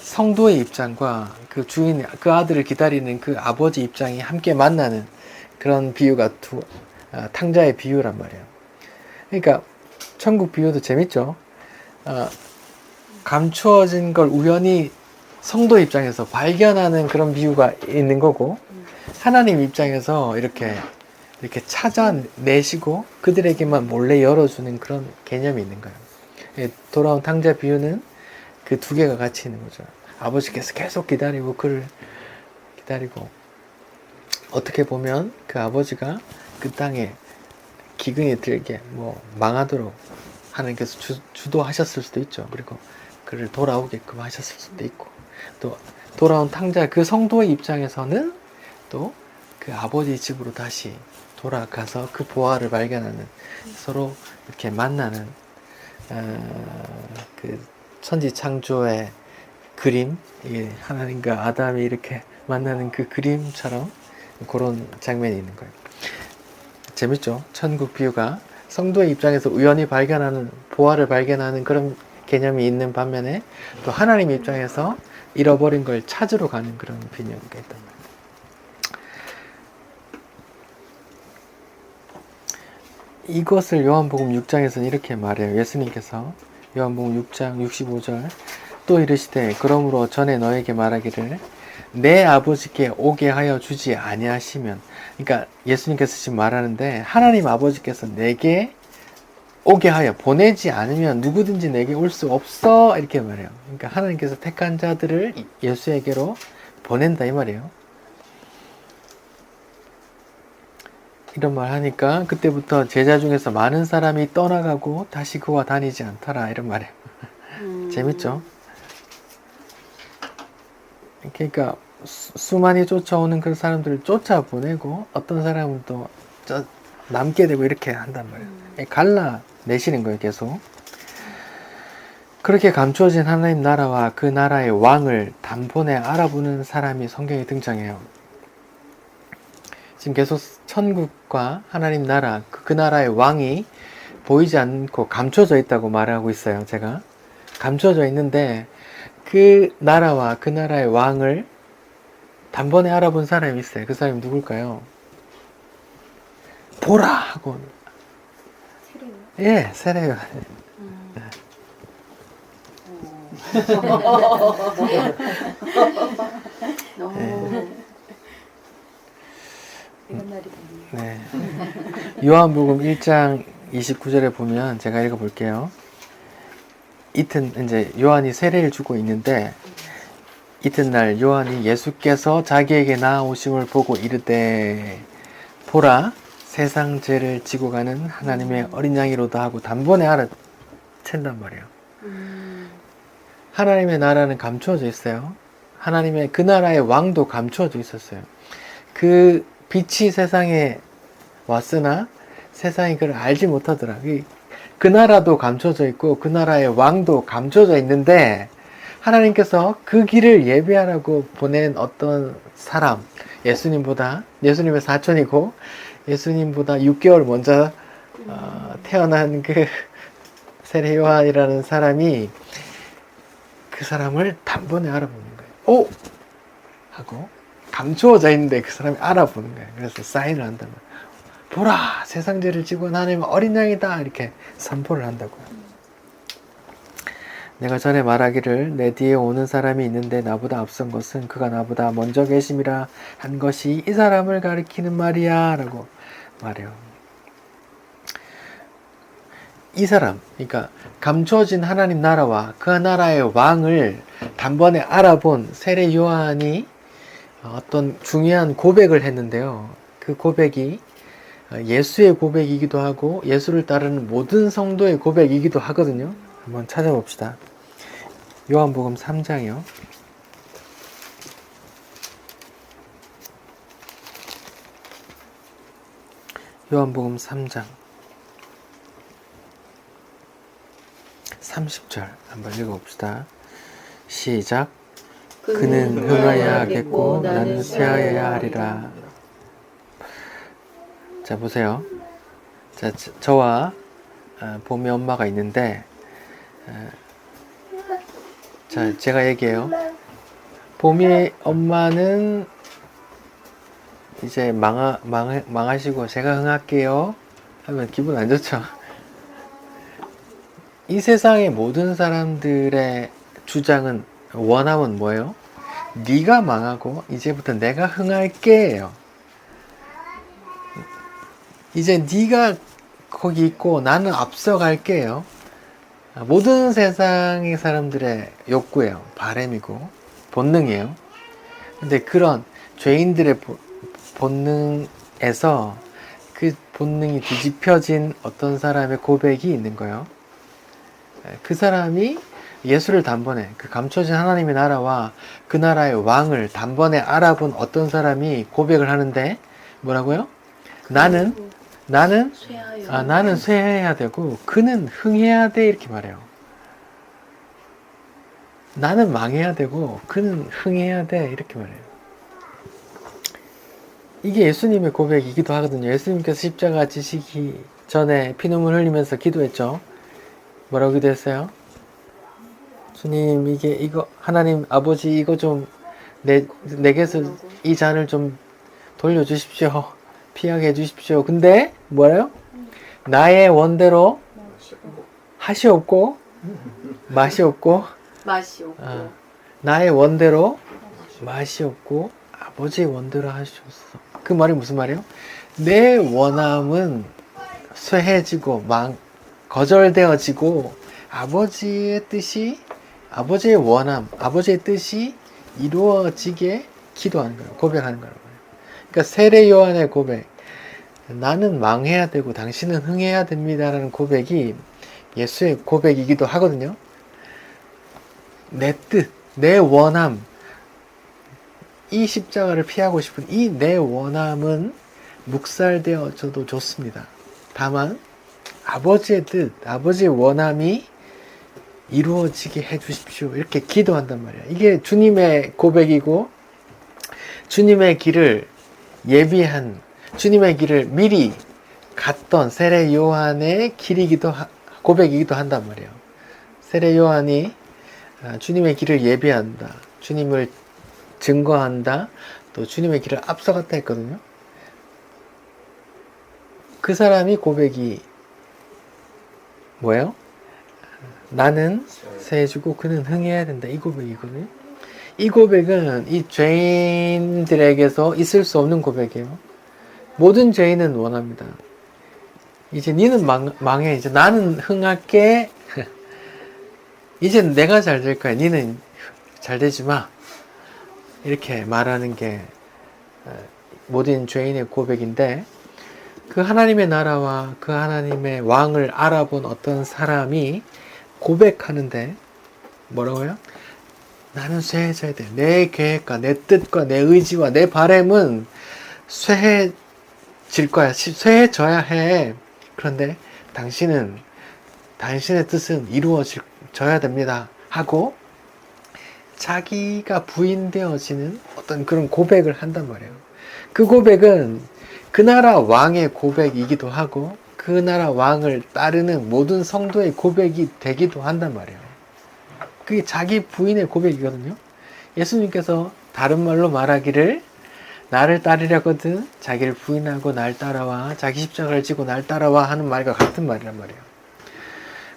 [SPEAKER 1] 성도의 입장과 그 주인, 그 아들을 기다리는 그 아버지 입장이 함께 만나는 그런 비유가 탕자의 비유란 말이에요. 그러니까 천국 비유도 재밌죠. 감추어진 걸 우연히 성도 입장에서 발견하는 그런 비유가 있는 거고, 하나님 입장에서 이렇게 찾아내시고 그들에게만 몰래 열어주는 그런 개념이 있는 거예요. 돌아온 탕자 비유는 그 두 개가 같이 있는 거죠. 아버지께서 계속 기다리고 그를 기다리고, 어떻게 보면 그 아버지가 그 땅에 기근이 들게 망하도록 하나님께서 주도하셨을 수도 있죠. 그리고 그를 돌아오게끔 하셨을 수도 있고, 또 돌아온 탕자 그 성도의 입장에서는 또 그 아버지 집으로 다시 돌아가서 그 보화를 발견하는, 서로 이렇게 만나는 그 천지 창조의 그림, 하나님과 아담이 이렇게 만나는 그 그림처럼 그런 장면이 있는 거예요. 재밌죠? 천국 비유가 성도의 입장에서 우연히 발견하는, 보화를 발견하는 그런 개념이 있는 반면에, 또 하나님 입장에서 잃어버린 걸 찾으러 가는 그런 개념이 있단 말이에요. 이것을 요한복음 6장에서는 이렇게 말해요. 예수님께서 요한복음 6장 65절 또 이르시되 그러므로 전에 너에게 말하기를 내 아버지께 오게 하여 주지 아니하시면, 그러니까 예수님께서 지금 말하는데 하나님 아버지께서 내게 오게 하여 보내지 않으면 누구든지 내게 올 수 없어, 이렇게 말해요. 그러니까 하나님께서 택한 자들을 예수에게로 보낸다 이 말이에요. 이런 말 하니까 그때부터 제자 중에서 많은 사람이 떠나가고 다시 그와 다니지 않더라, 이런 말이에요. 재밌죠? 그러니까 수많이 쫓아오는 그런 사람들을 쫓아보내고 어떤 사람은 또 남게 되고 이렇게 한단 말이에요. 갈라내시는 거예요, 계속. 그렇게 감추어진 하나님 나라와 그 나라의 왕을 단번에 알아보는 사람이 성경에 등장해요. 지금 계속 천국과 하나님 나라, 그 나라의 왕이 보이지 않고 감춰져 있다고 말하고 있어요. 제가 감춰져 있는데 그 나라와 그 나라의 왕을 단번에 알아본 사람이 있어요. 그 사람이 누굴까요? 보라! 하고. 예, 세례요. 네. 요한복음 1장 29절에 보면 제가 읽어볼게요. 이제 요한이 세례를 주고 있는데, 이튿날 요한이 예수께서 자기에게 나아오심을 보고 이르되 보라, 세상 죄를 지고 가는 하나님의 어린 양이로다 하고 단번에 알아챈단 말이에요. 하나님의 나라는 감추어져 있어요. 하나님의 그 나라의 왕도 감추어져 있었어요. 그 빛이 세상에 왔으나 세상이 그걸 알지 못하더라. 그 나라도 감춰져 있고 그 나라의 왕도 감춰져 있는데, 하나님께서 그 길을 예비하라고 보낸 어떤 사람, 예수님의 사촌이고 예수님보다 6개월 먼저 태어난 그 세례 요한이라는 사람이 그 사람을 단번에 알아보는 거예요. 오! 하고 감추어져 있는데 그 사람이 알아보는 거예요. 그래서 사인을 한단 말이에요. 보라, 세상 죄를 지고 하나님 어린 양이다, 이렇게 선포를 한다고요. 내가 전에 말하기를 내 뒤에 오는 사람이 있는데 나보다 앞선 것은 그가 나보다 먼저 계심이라 한 것이 이 사람을 가리키는 말이야 라고 말해요. 이 사람, 그러니까 감춰진 하나님 나라와 그 나라의 왕을 단번에 알아본 세례 요한이 어떤 중요한 고백을 했는데요. 그 고백이 예수의 고백이기도 하고 예수를 따르는 모든 성도의 고백이기도 하거든요. 한번 찾아봅시다. 요한복음 3장이요. 요한복음 3장 30절 한번 읽어봅시다. 시작. 그는 흥하여야 하겠고 나는 쇠하여야 하리라. 자, 보세요. 자, 저와 봄의 엄마가 있는데, 자, 제가 얘기해요. 봄이 엄마는 이제 망하시고 제가 흥할게요 하면 기분 안 좋죠. 이 세상의 모든 사람들의 주장은, 원함은 뭐예요? 네가 망하고 이제부터 내가 흥할게예요. 이제 네가 거기 있고 나는 앞서갈게요. 모든 세상의 사람들의 욕구예요. 바람이고 본능이에요. 근데 그런 죄인들의 본능에서 그 본능이 뒤집혀진 어떤 사람의 고백이 있는 거예요. 그 사람이 예수를 단번에, 그 감춰진 하나님의 나라와 그 나라의 왕을 단번에 알아본 어떤 사람이 고백을 하는데 뭐라고요? 나는 쇠해야 되고 그는 흥해야 돼, 이렇게 말해요. 나는 망해야 되고 그는 흥해야 돼, 이렇게 말해요. 이게 예수님의 고백이기도 하거든요. 예수님께서 십자가 지시기 전에 피눈물 흘리면서 기도했죠. 뭐라고 기도했어요? 주님, 이거 하나님 아버지, 이거 좀 내게서 이 잔을 좀 돌려주십시오. 피하게 해주십시오. 근데 뭐래요? 나의 원대로 하시옵고 맛이 없고 나의 원대로 맛이 없고 아버지의 원대로 하시옵소서. 그 말이 무슨 말이에요? 내 원함은 쇠해지고 거절되어지고 아버지의 뜻이, 아버지의 원함, 아버지의 뜻이 이루어지게 기도하는 거예요. 고백하는 거예요. 그러니까 세례 요한의 고백, 나는 망해야 되고 당신은 흥해야 됩니다라는 고백이 예수의 고백이기도 하거든요. 내 뜻, 내 원함, 이 십자가를 피하고 싶은 이 내 원함은 묵살되어져도 좋습니다. 다만 아버지의 뜻, 아버지의 원함이 이루어지게 해주십시오. 이렇게 기도한단 말이에요. 이게 주님의 고백이고, 주님의 길을 예비한, 주님의 길을 미리 갔던 세례 요한의 고백이기도 한단 말이에요. 세례 요한이 주님의 길을 예비한다, 주님을 증거한다, 또 주님의 길을 앞서갔다 했거든요. 그 사람이 고백이 뭐예요? 나는 쇠해지고 그는 흥해야 된다, 이 고백이거든요. 이 고백은 이 죄인들에게서 있을 수 없는 고백이에요. 모든 죄인은 원합니다. 이제 니는 망해, 이제 나는 흥할게, 이제 내가 잘 될 거야, 니는 잘 되지 마, 이렇게 말하는 게 모든 죄인의 고백인데, 그 하나님의 나라와 그 하나님의 왕을 알아본 어떤 사람이 고백하는데 뭐라고요? 나는 쇠해져야 돼. 내 계획과 내 뜻과 내 의지와 내 바람은 쇠해질 거야. 쇠해져야 해. 그런데 당신의 뜻은 이루어져야 됩니다 하고 자기가 부인되어지는 어떤 그런 고백을 한단 말이에요. 그 고백은 그 나라 왕의 고백이기도 하고 그 나라 왕을 따르는 모든 성도의 고백이 되기도 한단 말이에요. 그게 자기 부인의 고백이거든요. 예수님께서 다른 말로 말하기를 나를 따르려거든 자기를 부인하고 날 따라와, 자기 십자가를 지고 날 따라와 하는 말과 같은 말이란 말이에요.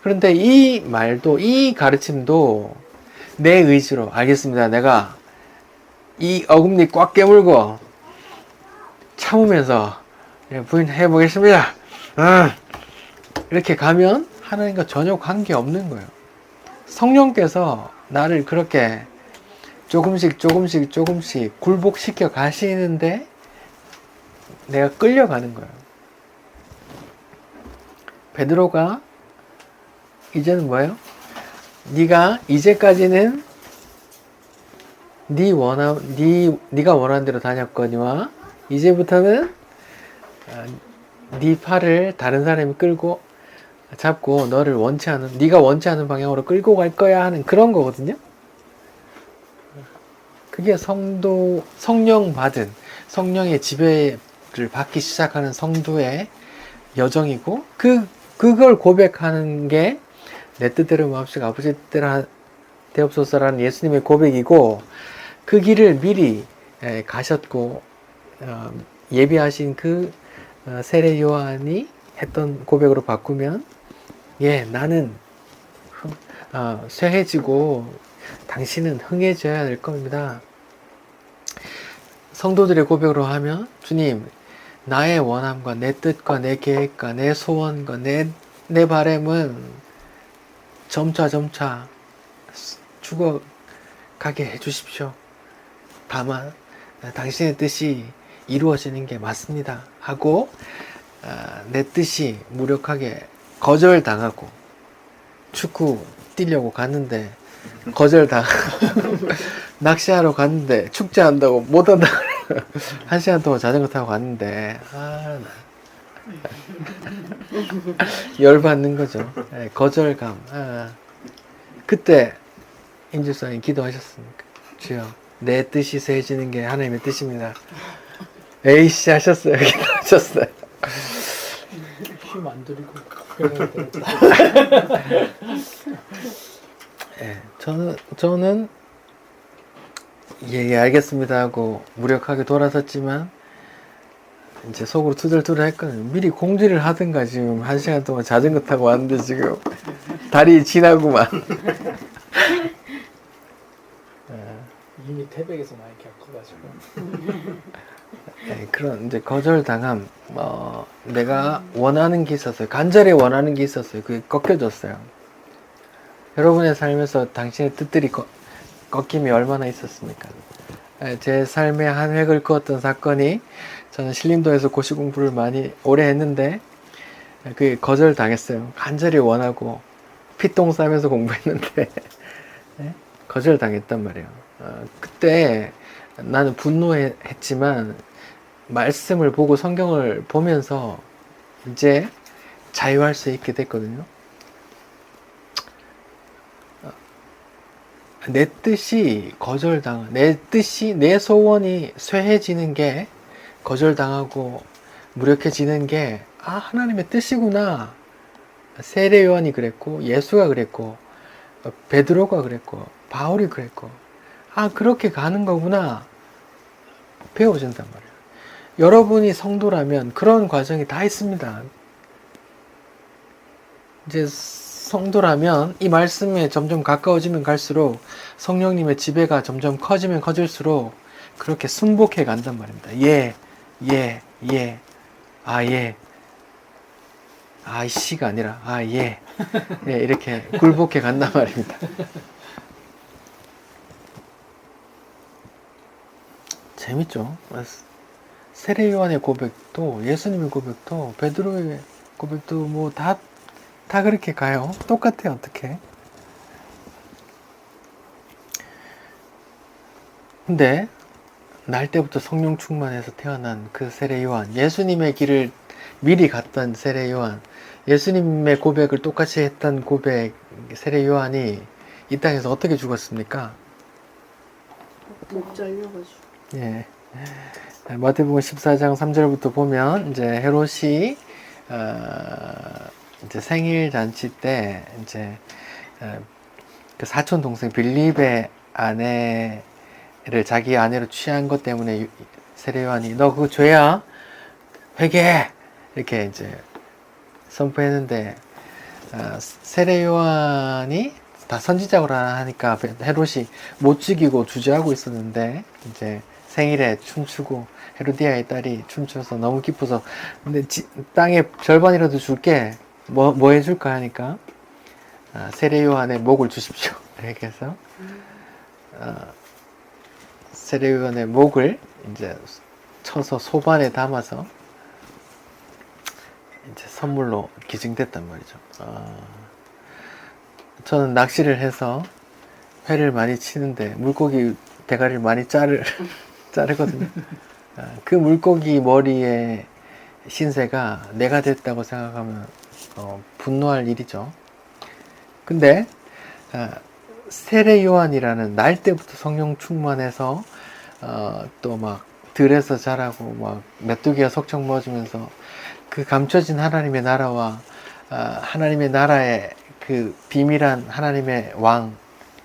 [SPEAKER 1] 그런데 이 말도, 이 가르침도 내 의지로, 알겠습니다, 내가 이 어금니 꽉 깨물고 참으면서 부인해 보겠습니다, 이렇게 가면 하나님과 전혀 관계없는 거예요. 성령께서 나를 그렇게 조금씩 굴복시켜 가시는데 내가 끌려가는 거예요. 베드로가 이제는 뭐예요? 네가 이제까지는 네가 원하는 대로 다녔거니와 이제부터는 네 팔을 다른 사람이 끌고 잡고 너를 네가 원치 않은 방향으로 끌고 갈 거야 하는 그런 거거든요. 그게 성령의 지배를 받기 시작하는 성도의 여정이고, 그걸 고백하는 게 내 뜻대로 마옵시고 아버지 뜻대로 되옵소서라는 예수님의 고백이고, 그 길을 미리 가셨고 예비하신 그 세례 요한이 했던 고백으로 바꾸면, 예, 나는 쇠해지고 당신은 흥해져야 될 겁니다. 성도들의 고백으로 하면, 주님, 나의 원함과 내 뜻과 내 계획과 내 소원과 내 바람은 점차 죽어가게 해주십시오. 다만 당신의 뜻이 이루어지는 게 맞습니다 하고, 내 뜻이 무력하게 거절당하고, 축구 뛰려고 갔는데 거절당하고 낚시하러 갔는데 축제한다고 못한다고 1시간 동안 자전거 타고 갔는데 열받는 거죠. 거절감. 그때 임질선이 기도하셨습니까? 주여, 내 뜻이 세해지는 게 하나님의 뜻입니다. 에이씨 하셨어요. 기도하셨어요.
[SPEAKER 2] 힘 안 들이고
[SPEAKER 1] 저는 예, 알겠습니다 하고 무력하게 돌아섰지만, 이제 속으로 투덜투덜 했거든요. 미리 공지를 하든가. 지금 1시간 동안 자전거 타고 왔는데 지금 다리 지나고만.
[SPEAKER 2] 이미 태백에서 많이 겪어가지고.
[SPEAKER 1] 그런 이제 거절당함, 내가 원하는 게 있었어요. 간절히 원하는 게 있었어요. 그게 꺾여졌어요. 여러분의 삶에서 당신의 뜻들이 꺾임이 얼마나 있었습니까? 제 삶에 한 획을 그었던 사건이, 저는 신림동에서 고시 공부를 많이 오래 했는데 그게 거절당했어요. 간절히 원하고 피똥 싸면서 공부했는데 거절당했단 말이에요. 그때 나는 분노했지만 말씀을 보고 성경을 보면서 이제 자유할 수 있게 됐거든요. 내 뜻이 내 소원이 쇠해지는 게, 거절당하고 무력해지는 게 하나님의 뜻이구나. 세례 요한이 그랬고, 예수가 그랬고, 베드로가 그랬고, 바울이 그랬고, 그렇게 가는 거구나 배워진단 말이에요. 여러분이 성도라면 그런 과정이 다 있습니다. 이제 성도라면 이 말씀에 점점 가까워지면 갈수록, 성령님의 지배가 점점 커지면 커질수록 그렇게 순복해 간단 말입니다. 예. 이씨가 아니라 예. 이렇게 굴복해 간단 말입니다. 재밌죠? 세례 요한의 고백도, 예수님의 고백도, 베드로의 고백도 뭐 다 그렇게 가요. 똑같아요. 어떻게? 근데 날 때부터 성령 충만해서 태어난 그 세례 요한, 예수님의 길을 미리 갔던 세례 요한, 예수님의 고백을 똑같이 했던 세례 요한이 이 땅에서 어떻게 죽었습니까?
[SPEAKER 3] 목 잘려가지고.
[SPEAKER 1] 예. 마태복음 14장 3절부터 보면, 이제 헤롯이 이제 생일 잔치 때 이제 그 사촌 동생 빌립의 아내를 자기 아내로 취한 것 때문에 세례 요한이 너 그거 죄야, 회개해, 이렇게 이제 선포했는데, 세례 요한이 다 선지자고 하니까 헤롯이 못 죽이고 주저하고 있었는데, 이제 생일에 춤추고 헤로디아의 딸이 춤춰서 너무 기뻐서, 근데 땅에 절반이라도 줄게, 뭐 해줄까 하니까 세례 요한의 목을 주십시오 이렇게 해서 세례 요한의 목을 이제 쳐서 소반에 담아서 이제 선물로 기증됐단 말이죠. 저는 낚시를 해서 회를 많이 치는데 물고기 대가리를 많이 자르거든요. 그 물고기 머리에 신세가 내가 됐다고 생각하면 분노할 일이죠. 근데 세례 요한이라는, 날 때부터 성령 충만해서 또 막 들에서 자라고 막 메뚜기가 석청 먹어주면서 그 감춰진 하나님의 나라와 하나님의 나라의 그 비밀한 하나님의 왕,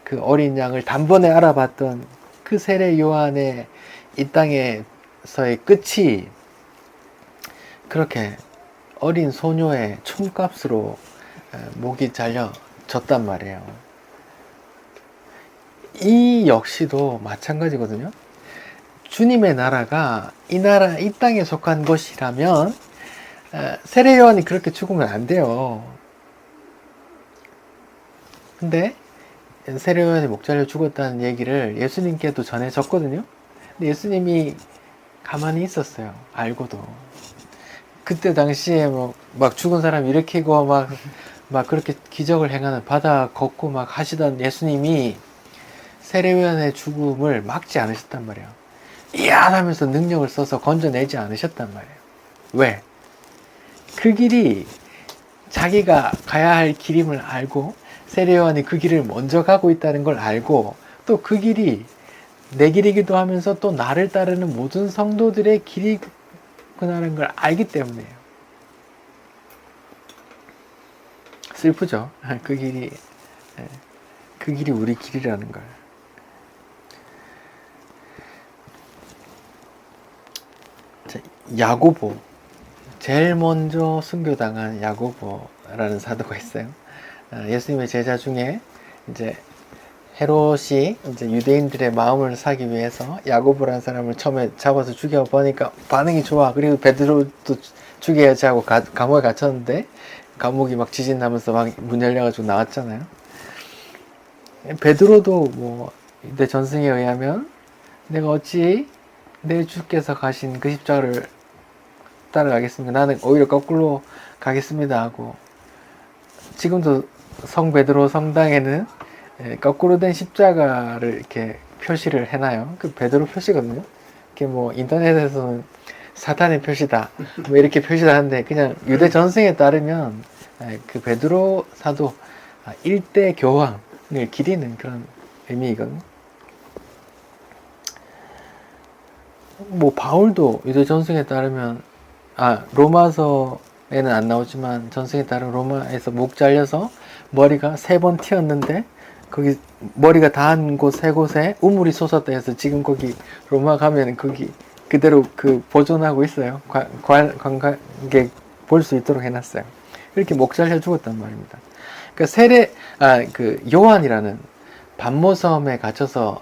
[SPEAKER 1] 그 그 어린 양을 단번에 알아봤던 그 세례 요한의 이 땅에서의 끝이 그렇게 어린 소녀의 춤값으로 목이 잘려졌단 말이에요. 이 역시도 마찬가지거든요. 주님의 나라가 이 땅에 속한 것이라면 세례 요한이 그렇게 죽으면 안 돼요. 근데 세례 요한이 목 잘려 죽었다는 얘기를 예수님께도 전해졌거든요. 근데 예수님이 가만히 있었어요. 알고도. 그때 당시에 막 죽은 사람 일으키고 막 그렇게 기적을 행하는 바다 걷고 막 하시던 예수님이 세례 요한의 죽음을 막지 않으셨단 말이에요. 이야 하면서 능력을 써서 건져내지 않으셨단 말이에요. 왜? 그 길이 자기가 가야 할 길임을 알고 세례 요한이 그 길을 먼저 가고 있다는 걸 알고 또 그 길이 내 길이기도 하면서 또 나를 따르는 모든 성도들의 길이구나라는 걸 알기 때문에요. 슬프죠? 그 길이 우리 길이라는 걸. 야고보, 제일 먼저 순교당한 야고보라는 사도가 있어요. 예수님의 제자 중에 이제 헤롯이 이제 유대인들의 마음을 사기 위해서 야고보라는 사람을 처음에 잡아서 죽여보니까 반응이 좋아. 그리고 베드로도 죽여야지 하고 감옥에 갇혔는데 감옥이 막 지진 나면서 막 문 열려가지고 나왔잖아요. 베드로도 뭐 이때 전승에 의하면 내가 어찌 내 주께서 가신 그 십자가를 따라가겠습니까? 나는 오히려 거꾸로 가겠습니다 하고, 지금도 성 베드로 성당에는 거꾸로 된 십자가를 이렇게 표시를 해놔요. 그 베드로 표시거든요. 이렇게 뭐 인터넷에서는 사탄의 표시다 뭐 이렇게 표시를 하는데, 그냥 유대 전승에 따르면 그 베드로 사도 일대 교황을 기리는 그런 의미이거든요. 뭐 바울도 유대 전승에 따르면 로마서에는 안 나오지만 전승에 따르면 로마에서 목 잘려서 머리가 3번 튀었는데 거기 머리가 닿은 곳 3곳에 우물이 솟았다 해서 지금 거기 로마 가면 거기 그대로 그 보존하고 있어요. 관광객 볼 수 있도록 해놨어요. 이렇게 목 잘려 죽었단 말입니다. 그 요한이라는 반모섬에 갇혀서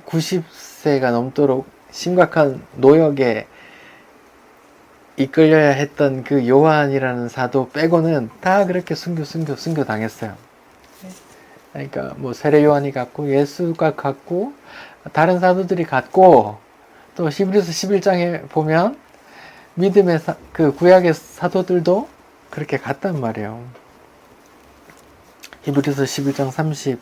[SPEAKER 1] 90세가 넘도록 심각한 노역에 이끌려야 했던 그 요한이라는 사도 빼고는 다 그렇게 순교 당했어요. 그러니까 뭐 세례 요한이 갔고 예수가 갔고 다른 사도들이 갔고, 또 히브리서 11장에 보면 믿음의 그 구약의 사도들도 그렇게 갔단 말이에요. 히브리서 11장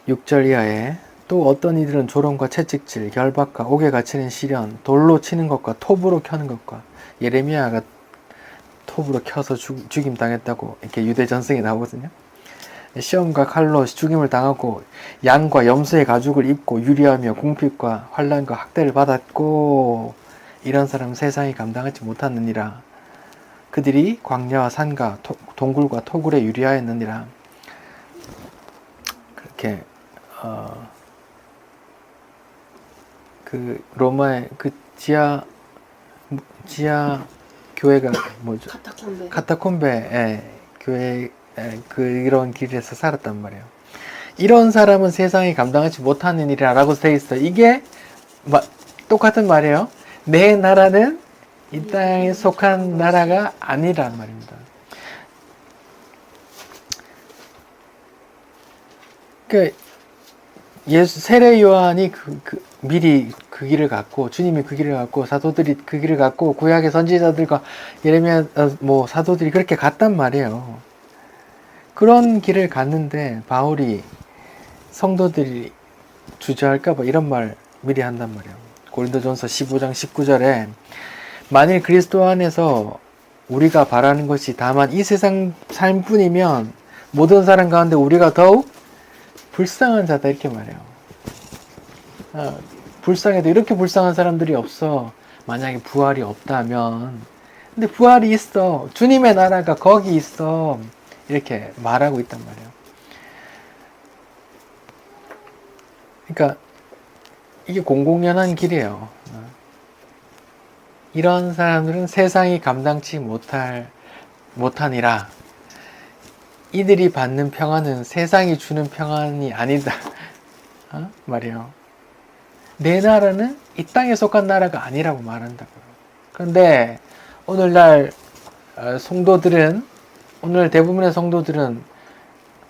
[SPEAKER 1] 36절 이하에 또 어떤 이들은 조롱과 채찍질, 결박과 옥에 갇히는 시련, 돌로 치는 것과 톱으로 켜는 것과, 예레미야가 톱으로 켜서 죽임 당했다고 이렇게 유대 전승에 나오거든요. 시험과 칼로 죽임을 당하고 양과 염소의 가죽을 입고 유리하며 궁핍과 환난과 학대를 받았고, 이런 사람 세상이 감당하지 못하느니라. 그들이 광야와 산과 동굴과 토굴에 유리하였느니라. 그렇게 그 로마의 그 지하 교회가 뭐죠? 카타콤베 교회 그런 길에서 살았단 말이에요. 이런 사람은 세상이 감당하지 못하는 일이라고 돼 있어. 이게 똑같은 말이에요. 내 나라는 이 땅에 속한 나라가 아니란 말입니다. 그 세례 요한이 미리 그 길을 갔고, 주님이 그 길을 갔고, 사도들이 그 길을 갔고, 구약의 선지자들과 예레미야 사도들이 그렇게 갔단 말이에요. 그런 길을 갔는데 바울이 성도들이 주저할까봐 이런 말 미리 한단 말이에요. 고린도전서 15장 19절에 만일 그리스도 안에서 우리가 바라는 것이 다만 이 세상 삶뿐이면 모든 사람 가운데 우리가 더욱 불쌍한 자다, 이렇게 말해요. 불쌍해도 이렇게 불쌍한 사람들이 없어. 만약에 부활이 없다면. 근데 부활이 있어. 주님의 나라가 거기 있어. 이렇게 말하고 있단 말이에요. 그러니까 이게 공공연한 길이에요. 이런 사람들은 세상이 감당치 못하니라. 이들이 받는 평안은 세상이 주는 평안이 아니다. 말이에요. 내 나라는 이 땅에 속한 나라가 아니라고 말한다고요. 그런데 오늘날 성도들은, 오늘 대부분의 성도들은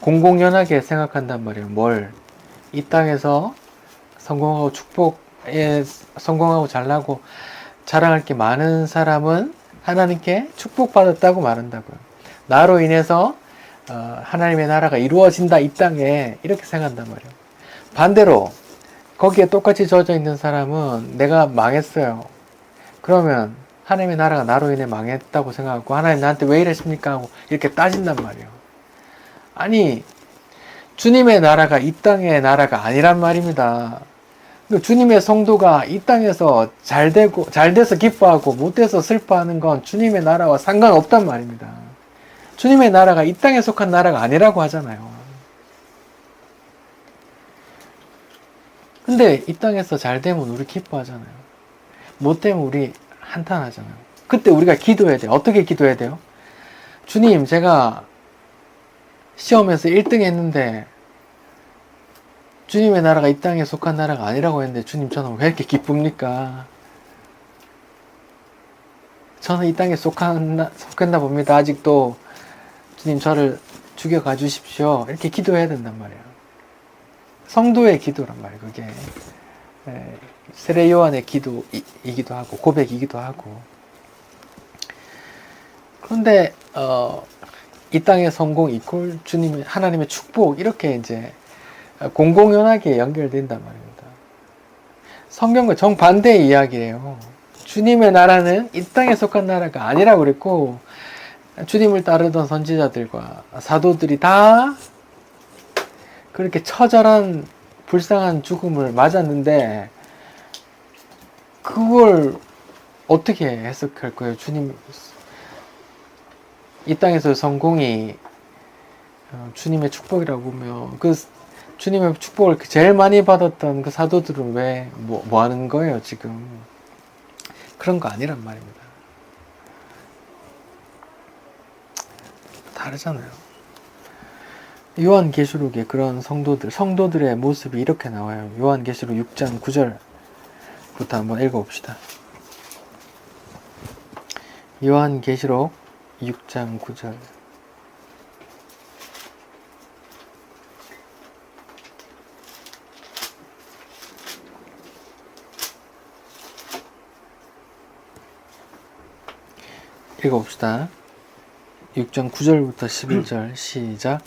[SPEAKER 1] 공공연하게 생각한단 말이에요. 뭘? 이 땅에서 성공하고 축복에 성공하고 잘나고 자랑할 게 많은 사람은 하나님께 축복받았다고 말한다고요. 나로 인해서 하나님의 나라가 이루어진다 이 땅에, 이렇게 생각한단 말이에요. 반대로 거기에 똑같이 젖어 있는 사람은 내가 망했어요. 그러면 하나님의 나라가 나로 인해 망했다고 생각하고 하나님 나한테 왜 이러십니까 하고 이렇게 따진단 말이에요. 아니, 주님의 나라가 이 땅의 나라가 아니란 말입니다. 주님의 성도가 이 땅에서 잘 돼서 기뻐하고 못돼서 슬퍼하는 건 주님의 나라와 상관없단 말입니다. 주님의 나라가 이 땅에 속한 나라가 아니라고 하잖아요. 근데 이 땅에서 잘 되면 우리 기뻐하잖아요. 못 되면 우리 한탄하잖아요. 그때 우리가 기도해야 돼요. 어떻게 기도해야 돼요? 주님, 제가 시험에서 1등 했는데 주님의 나라가 이 땅에 속한 나라가 아니라고 했는데 주님, 저는 왜 이렇게 기쁩니까? 저는 이 땅에 속했나 봅니다. 아직도. 주님, 저를 죽여가 주십시오. 이렇게 기도해야 된단 말이에요. 성도의 기도란 말이에요. 그게 세례 요한의 기도이기도 하고 고백이기도 하고. 그런데 이 땅의 성공 이퀄 주님의 하나님의 축복, 이렇게 이제 공공연하게 연결된단 말입니다. 성경과 정반대의 이야기예요. 주님의 나라는 이 땅에 속한 나라가 아니라고 그랬고, 주님을 따르던 선지자들과 사도들이 다 그렇게 처절한 불쌍한 죽음을 맞았는데, 그걸 어떻게 해석할 거예요? 주님, 이 땅에서 성공이 주님의 축복이라고 보면, 그 주님의 축복을 제일 많이 받았던 그 사도들은 왜 뭐 하는 거예요 지금? 그런 거 아니란 말입니다. 다르잖아요. 요한계시록에 그런 성도들의 모습이 이렇게 나와요. 요한계시록 6장 9절부터 한번 읽어봅시다. 요한계시록 6장 9절. 읽어봅시다. 6장 9절부터 11절 시작.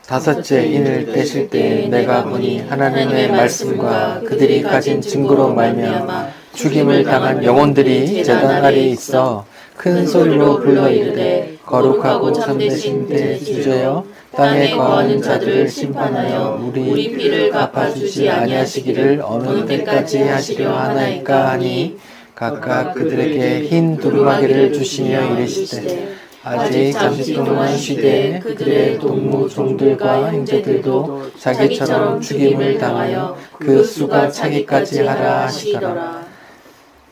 [SPEAKER 1] 다섯째 인을 떼실 때 내가 보니 하나님의 말씀과 그들이 가진 증거로 말미암아 죽임을 당한 영혼들이 제단 아래에 있어 큰 소리로 불러 이르되 거룩하고 참되신 대주제여 땅에 거하는 자들을 심판하여 우리 피를 갚아주지 아니하시기를 어느 때까지 하시려 하나이까 하니 각각 그들에게 흰 두루마기를 주시며 이르시되 아직 잠시 동안 쉬되 그들의 동무 종들과 형제들도 자기처럼 죽임을 당하여 그 수가 차기까지 하라 하시더라.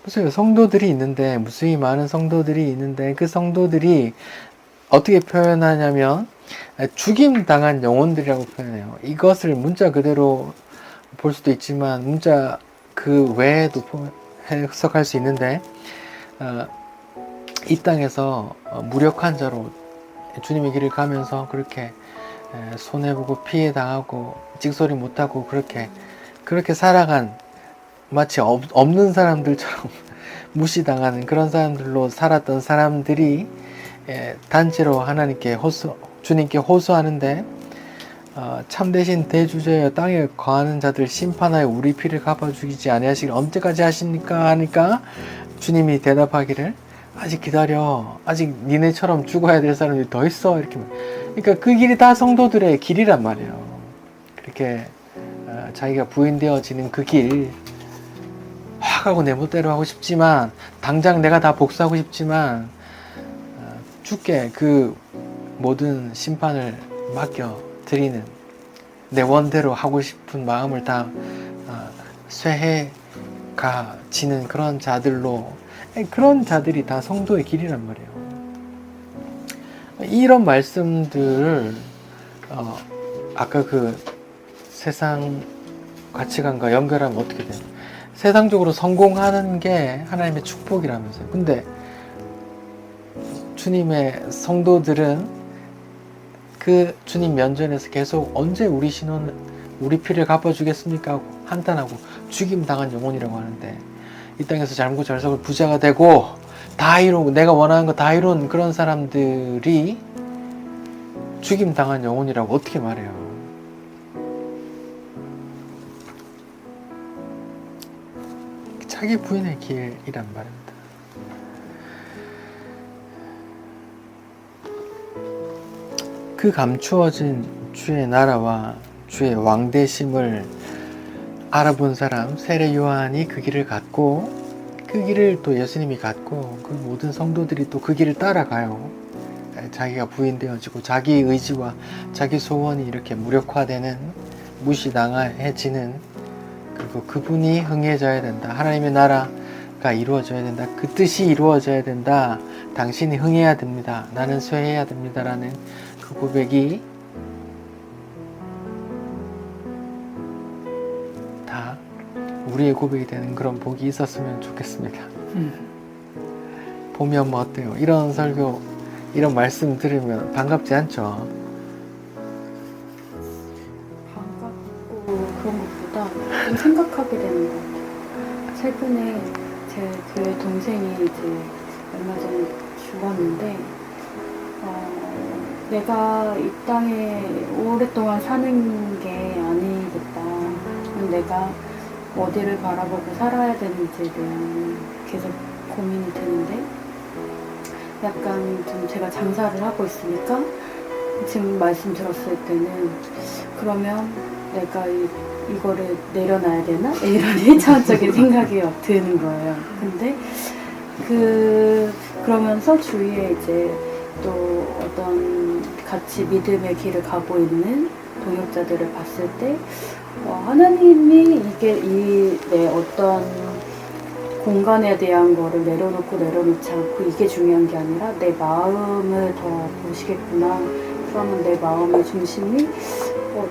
[SPEAKER 1] 보세요. 성도들이 있는데, 무수히 많은 성도들이 있는데, 그 성도들이 어떻게 표현하냐면 죽임 당한 영혼들이라고 표현해요. 이것을 문자 그대로 볼 수도 있지만 문자 그 외에도 해석할 수 있는데, 이 땅에서 무력한 자로 주님의 길을 가면서 그렇게 손해보고 피해당하고 찍소리 못하고 그렇게 살아간, 마치 없는 사람들처럼 무시당하는 그런 사람들로 살았던 사람들이 단체로 하나님께 주님께 호소하는데, 참되신 대주제여 땅에 거하는 자들 심판하여 우리 피를 갚아 주기지 아니하시길 언제까지 하십니까? 하니까 주님이 대답하기를 아직 기다려. 아직 니네처럼 죽어야 될 사람들이 더 있어. 이렇게. 그러니까 그 길이 다 성도들의 길이란 말이에요. 그렇게 자기가 부인되어지는 그 길, 화가고 내 멋대로 하고 싶지만, 당장 내가 다 복수하고 싶지만, 주께 그 모든 심판을 맡겨 드리는, 내 원대로 하고 싶은 마음을 다 쇠해가 지는 그런 자들로, 그런 자들이 다 성도의 길이란 말이에요. 이런 말씀들을 아까 그 세상 가치관과 연결하면 어떻게 돼요? 세상적으로 성공하는 게 하나님의 축복이라면서요. 근데 주님의 성도들은 그 주님 면전에서 계속 언제 우리 신원, 우리 피를 갚아주겠습니까? 하고 한탄하고 죽임 당한 영혼이라고 하는데, 이 땅에서 잘못 잘석을 부자가 되고 다 이루고 내가 원하는 거 다 이룬 그런 사람들이 죽임 당한 영혼이라고 어떻게 말해요? 자기 부인의 길이란 말입니다. 그 감추어진 주의 나라와 주의 왕대심을 알아본 사람 세례 요한이 그 길을 갔고, 그 길을 또 예수님이 갔고, 그 모든 성도들이 또 그 길을 따라가요. 자기가 부인되어지고 자기 의지와 자기 소원이 이렇게 무력화되는, 무시당해지는, 그리고 그분이 흥해져야 된다. 하나님의 나라가 이루어져야 된다. 그 뜻이 이루어져야 된다. 당신이 흥해야 됩니다. 나는 쇠해야 됩니다. 라는 그 고백이 다 우리의 고백이 되는 그런 복이 있었으면 좋겠습니다. 보면 뭐 어때요? 이런 설교, 이런 말씀 들으면 반갑지 않죠?
[SPEAKER 3] 반갑고 그런 것보다 좀 생각하게 되는 것 같아요. 최근에 제 교회 동생이 이제 얼마 전에 죽었는데, 내가 이 땅에 오랫동안 사는 게 아니겠다. 내가 어디를 바라보고 살아야 되는지에 대한 계속 고민이 되는데, 약간 좀 제가 장사를 하고 있으니까 지금 말씀 들었을 때는 그러면 내가 이거를 내려놔야 되나? 이런 1차원적인 생각이 드는 거예요. 근데 그러면서 주위에 이제 또 어떤 같이 믿음의 길을 가고 있는 동역자들을 봤을 때 하나님이 내 어떤 공간에 대한 거를 내려놓지 않고 이게 중요한 게 아니라 내 마음을 더 보시겠구나. 그러면 내 마음의 중심이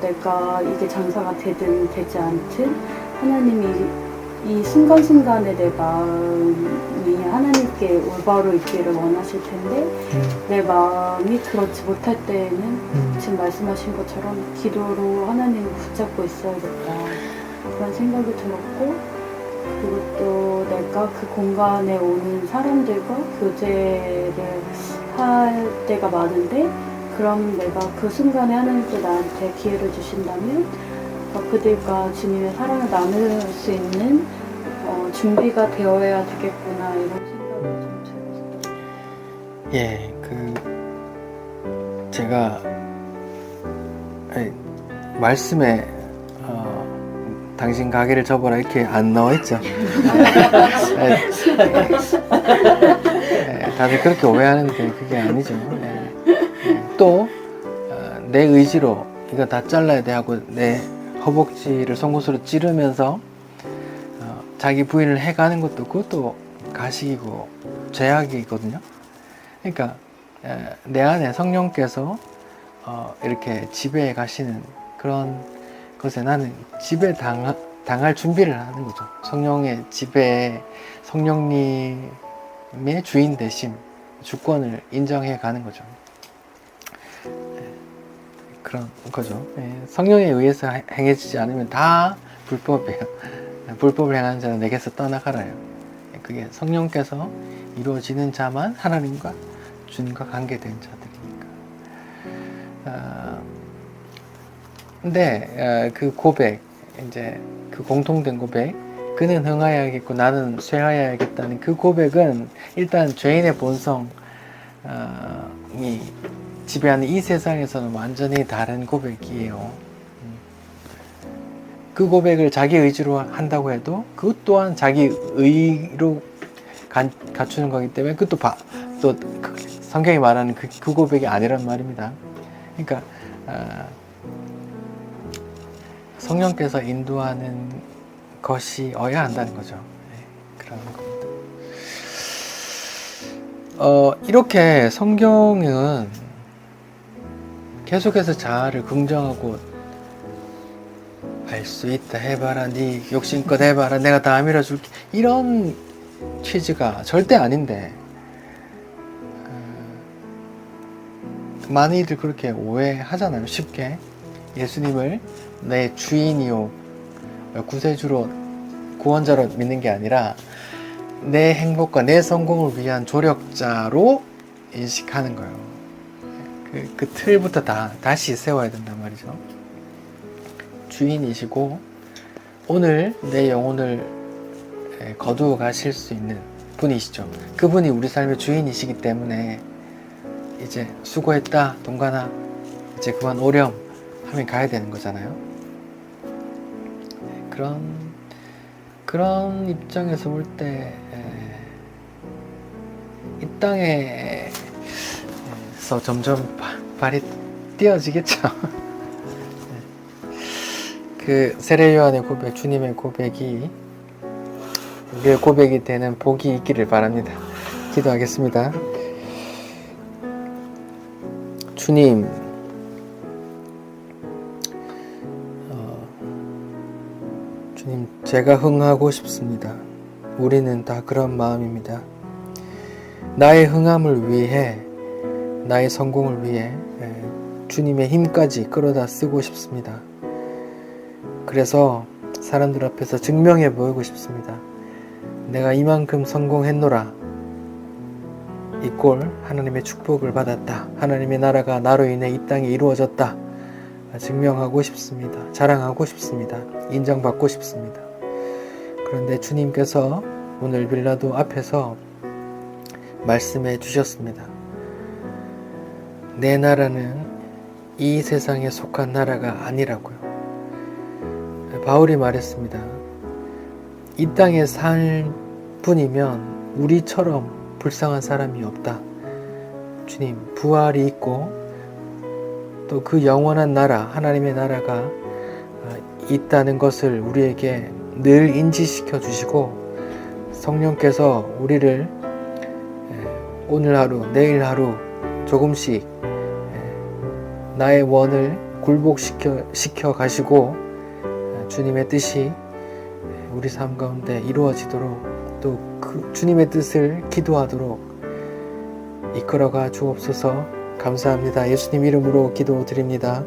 [SPEAKER 3] 내가 이게 장사가 되든 되지 않든 하나님이 이 순간순간에 내 마음이 하나님께 올바로 있기를 원하실 텐데 내 마음이 그렇지 못할 때에는 지금 말씀하신 것처럼 기도로 하나님을 붙잡고 있어야겠다 그런 생각이 들었고, 그리고 또 내가 그 공간에 오는 사람들과 교제를 할 때가 많은데, 그럼 내가 그 순간에 하나님께 나한테 기회를 주신다면 그들과 주님의 사랑을 나눌 수 있는 준비가 되어야 되겠구나 이런 생각이 좀 들었어요.
[SPEAKER 1] 예, 제가 말씀에 당신 가게를 접어라 이렇게 안 나와있죠. 다들 그렇게 오해하는데 그게 아니죠. 또 내 의지로 이거 다 잘라야 돼 하고 내 허벅지를 송곳으로 찌르면서 자기 부인을 해가는 것도 그것도 가식이고 죄악이거든요. 그러니까 내 안에 성령께서 이렇게 지배해 가시는 그런 것에 나는 지배 당할 준비를 하는 거죠. 성령의 지배에 성령님의 주인 되심, 주권을 인정해 가는 거죠. 그런 거죠. 성령에 의해서 행해지지 않으면 다 불법이에요. 불법을 행하는 자는 내게서 떠나가라요. 그게 성령께서 이루어지는 자만 하나님과 주님과 관계된 자들이니까. 근데 그 고백, 이제 그 공통된 고백, 그는 흥하여야겠고 나는 쇠하여야겠다는 그 고백은 일단 죄인의 본성이 지배하는 이 세상에서는 완전히 다른 고백이에요. 그 고백을 자기 의지로 한다고 해도 그것 또한 자기 의로 갖추는 거기 때문에 그것도 또 성경이 말하는 그 고백이 아니란 말입니다. 그러니까 성령께서 인도하는 것이어야 한다는 거죠. 네, 그런 겁니다. 이렇게 성경은 계속해서 자아를 긍정하고 알 수 있다, 해봐라, 네 욕심껏 해봐라, 내가 다 밀어줄게, 이런 취지가 절대 아닌데, 많이들 그렇게 오해하잖아요. 쉽게 예수님을 내 주인이요 구세주로 구원자로 믿는 게 아니라 내 행복과 내 성공을 위한 조력자로 인식하는 거예요. 그 틀부터 다시 세워야 된단 말이죠. 주인이시고 오늘 내 영혼을 거두어 가실 수 있는 분이시죠. 그분이 우리 삶의 주인이시기 때문에 이제 수고했다 동간아, 이제 그만 오렴 하면 가야 되는 거잖아요. 그런 입장에서 볼 때 이 땅에서 점점 발이 띄어지겠죠. 그 세례 요한의 고백, 주님의 고백이 우리의 고백이 되는 복이 있기를 바랍니다. 기도하겠습니다. 주님, 주님, 제가 흥하고 싶습니다. 우리는 다 그런 마음입니다. 나의 흥함을 위해, 나의 성공을 위해 주님의 힘까지 끌어다 쓰고 싶습니다. 그래서 사람들 앞에서 증명해 보이고 싶습니다. 내가 이만큼 성공했노라. 이 꼴 하나님의 축복을 받았다. 하나님의 나라가 나로 인해 이 땅에 이루어졌다. 증명하고 싶습니다. 자랑하고 싶습니다. 인정받고 싶습니다. 그런데 주님께서 오늘 빌라도 앞에서 말씀해 주셨습니다. 내 나라는 이 세상에 속한 나라가 아니라고요. 바울이 말했습니다. 이 땅에 살 뿐이면 우리처럼 불쌍한 사람이 없다. 주님, 부활이 있고 또 그 영원한 나라, 하나님의 나라가 있다는 것을 우리에게 늘 인지시켜 주시고 성령께서 우리를 오늘 하루, 내일 하루 조금씩 나의 원을 굴복시켜 가시고 주님의 뜻이 우리 삶 가운데 이루어지도록 또 그 주님의 뜻을 기도하도록 이끌어가 주옵소서. 감사합니다. 예수님 이름으로 기도드립니다.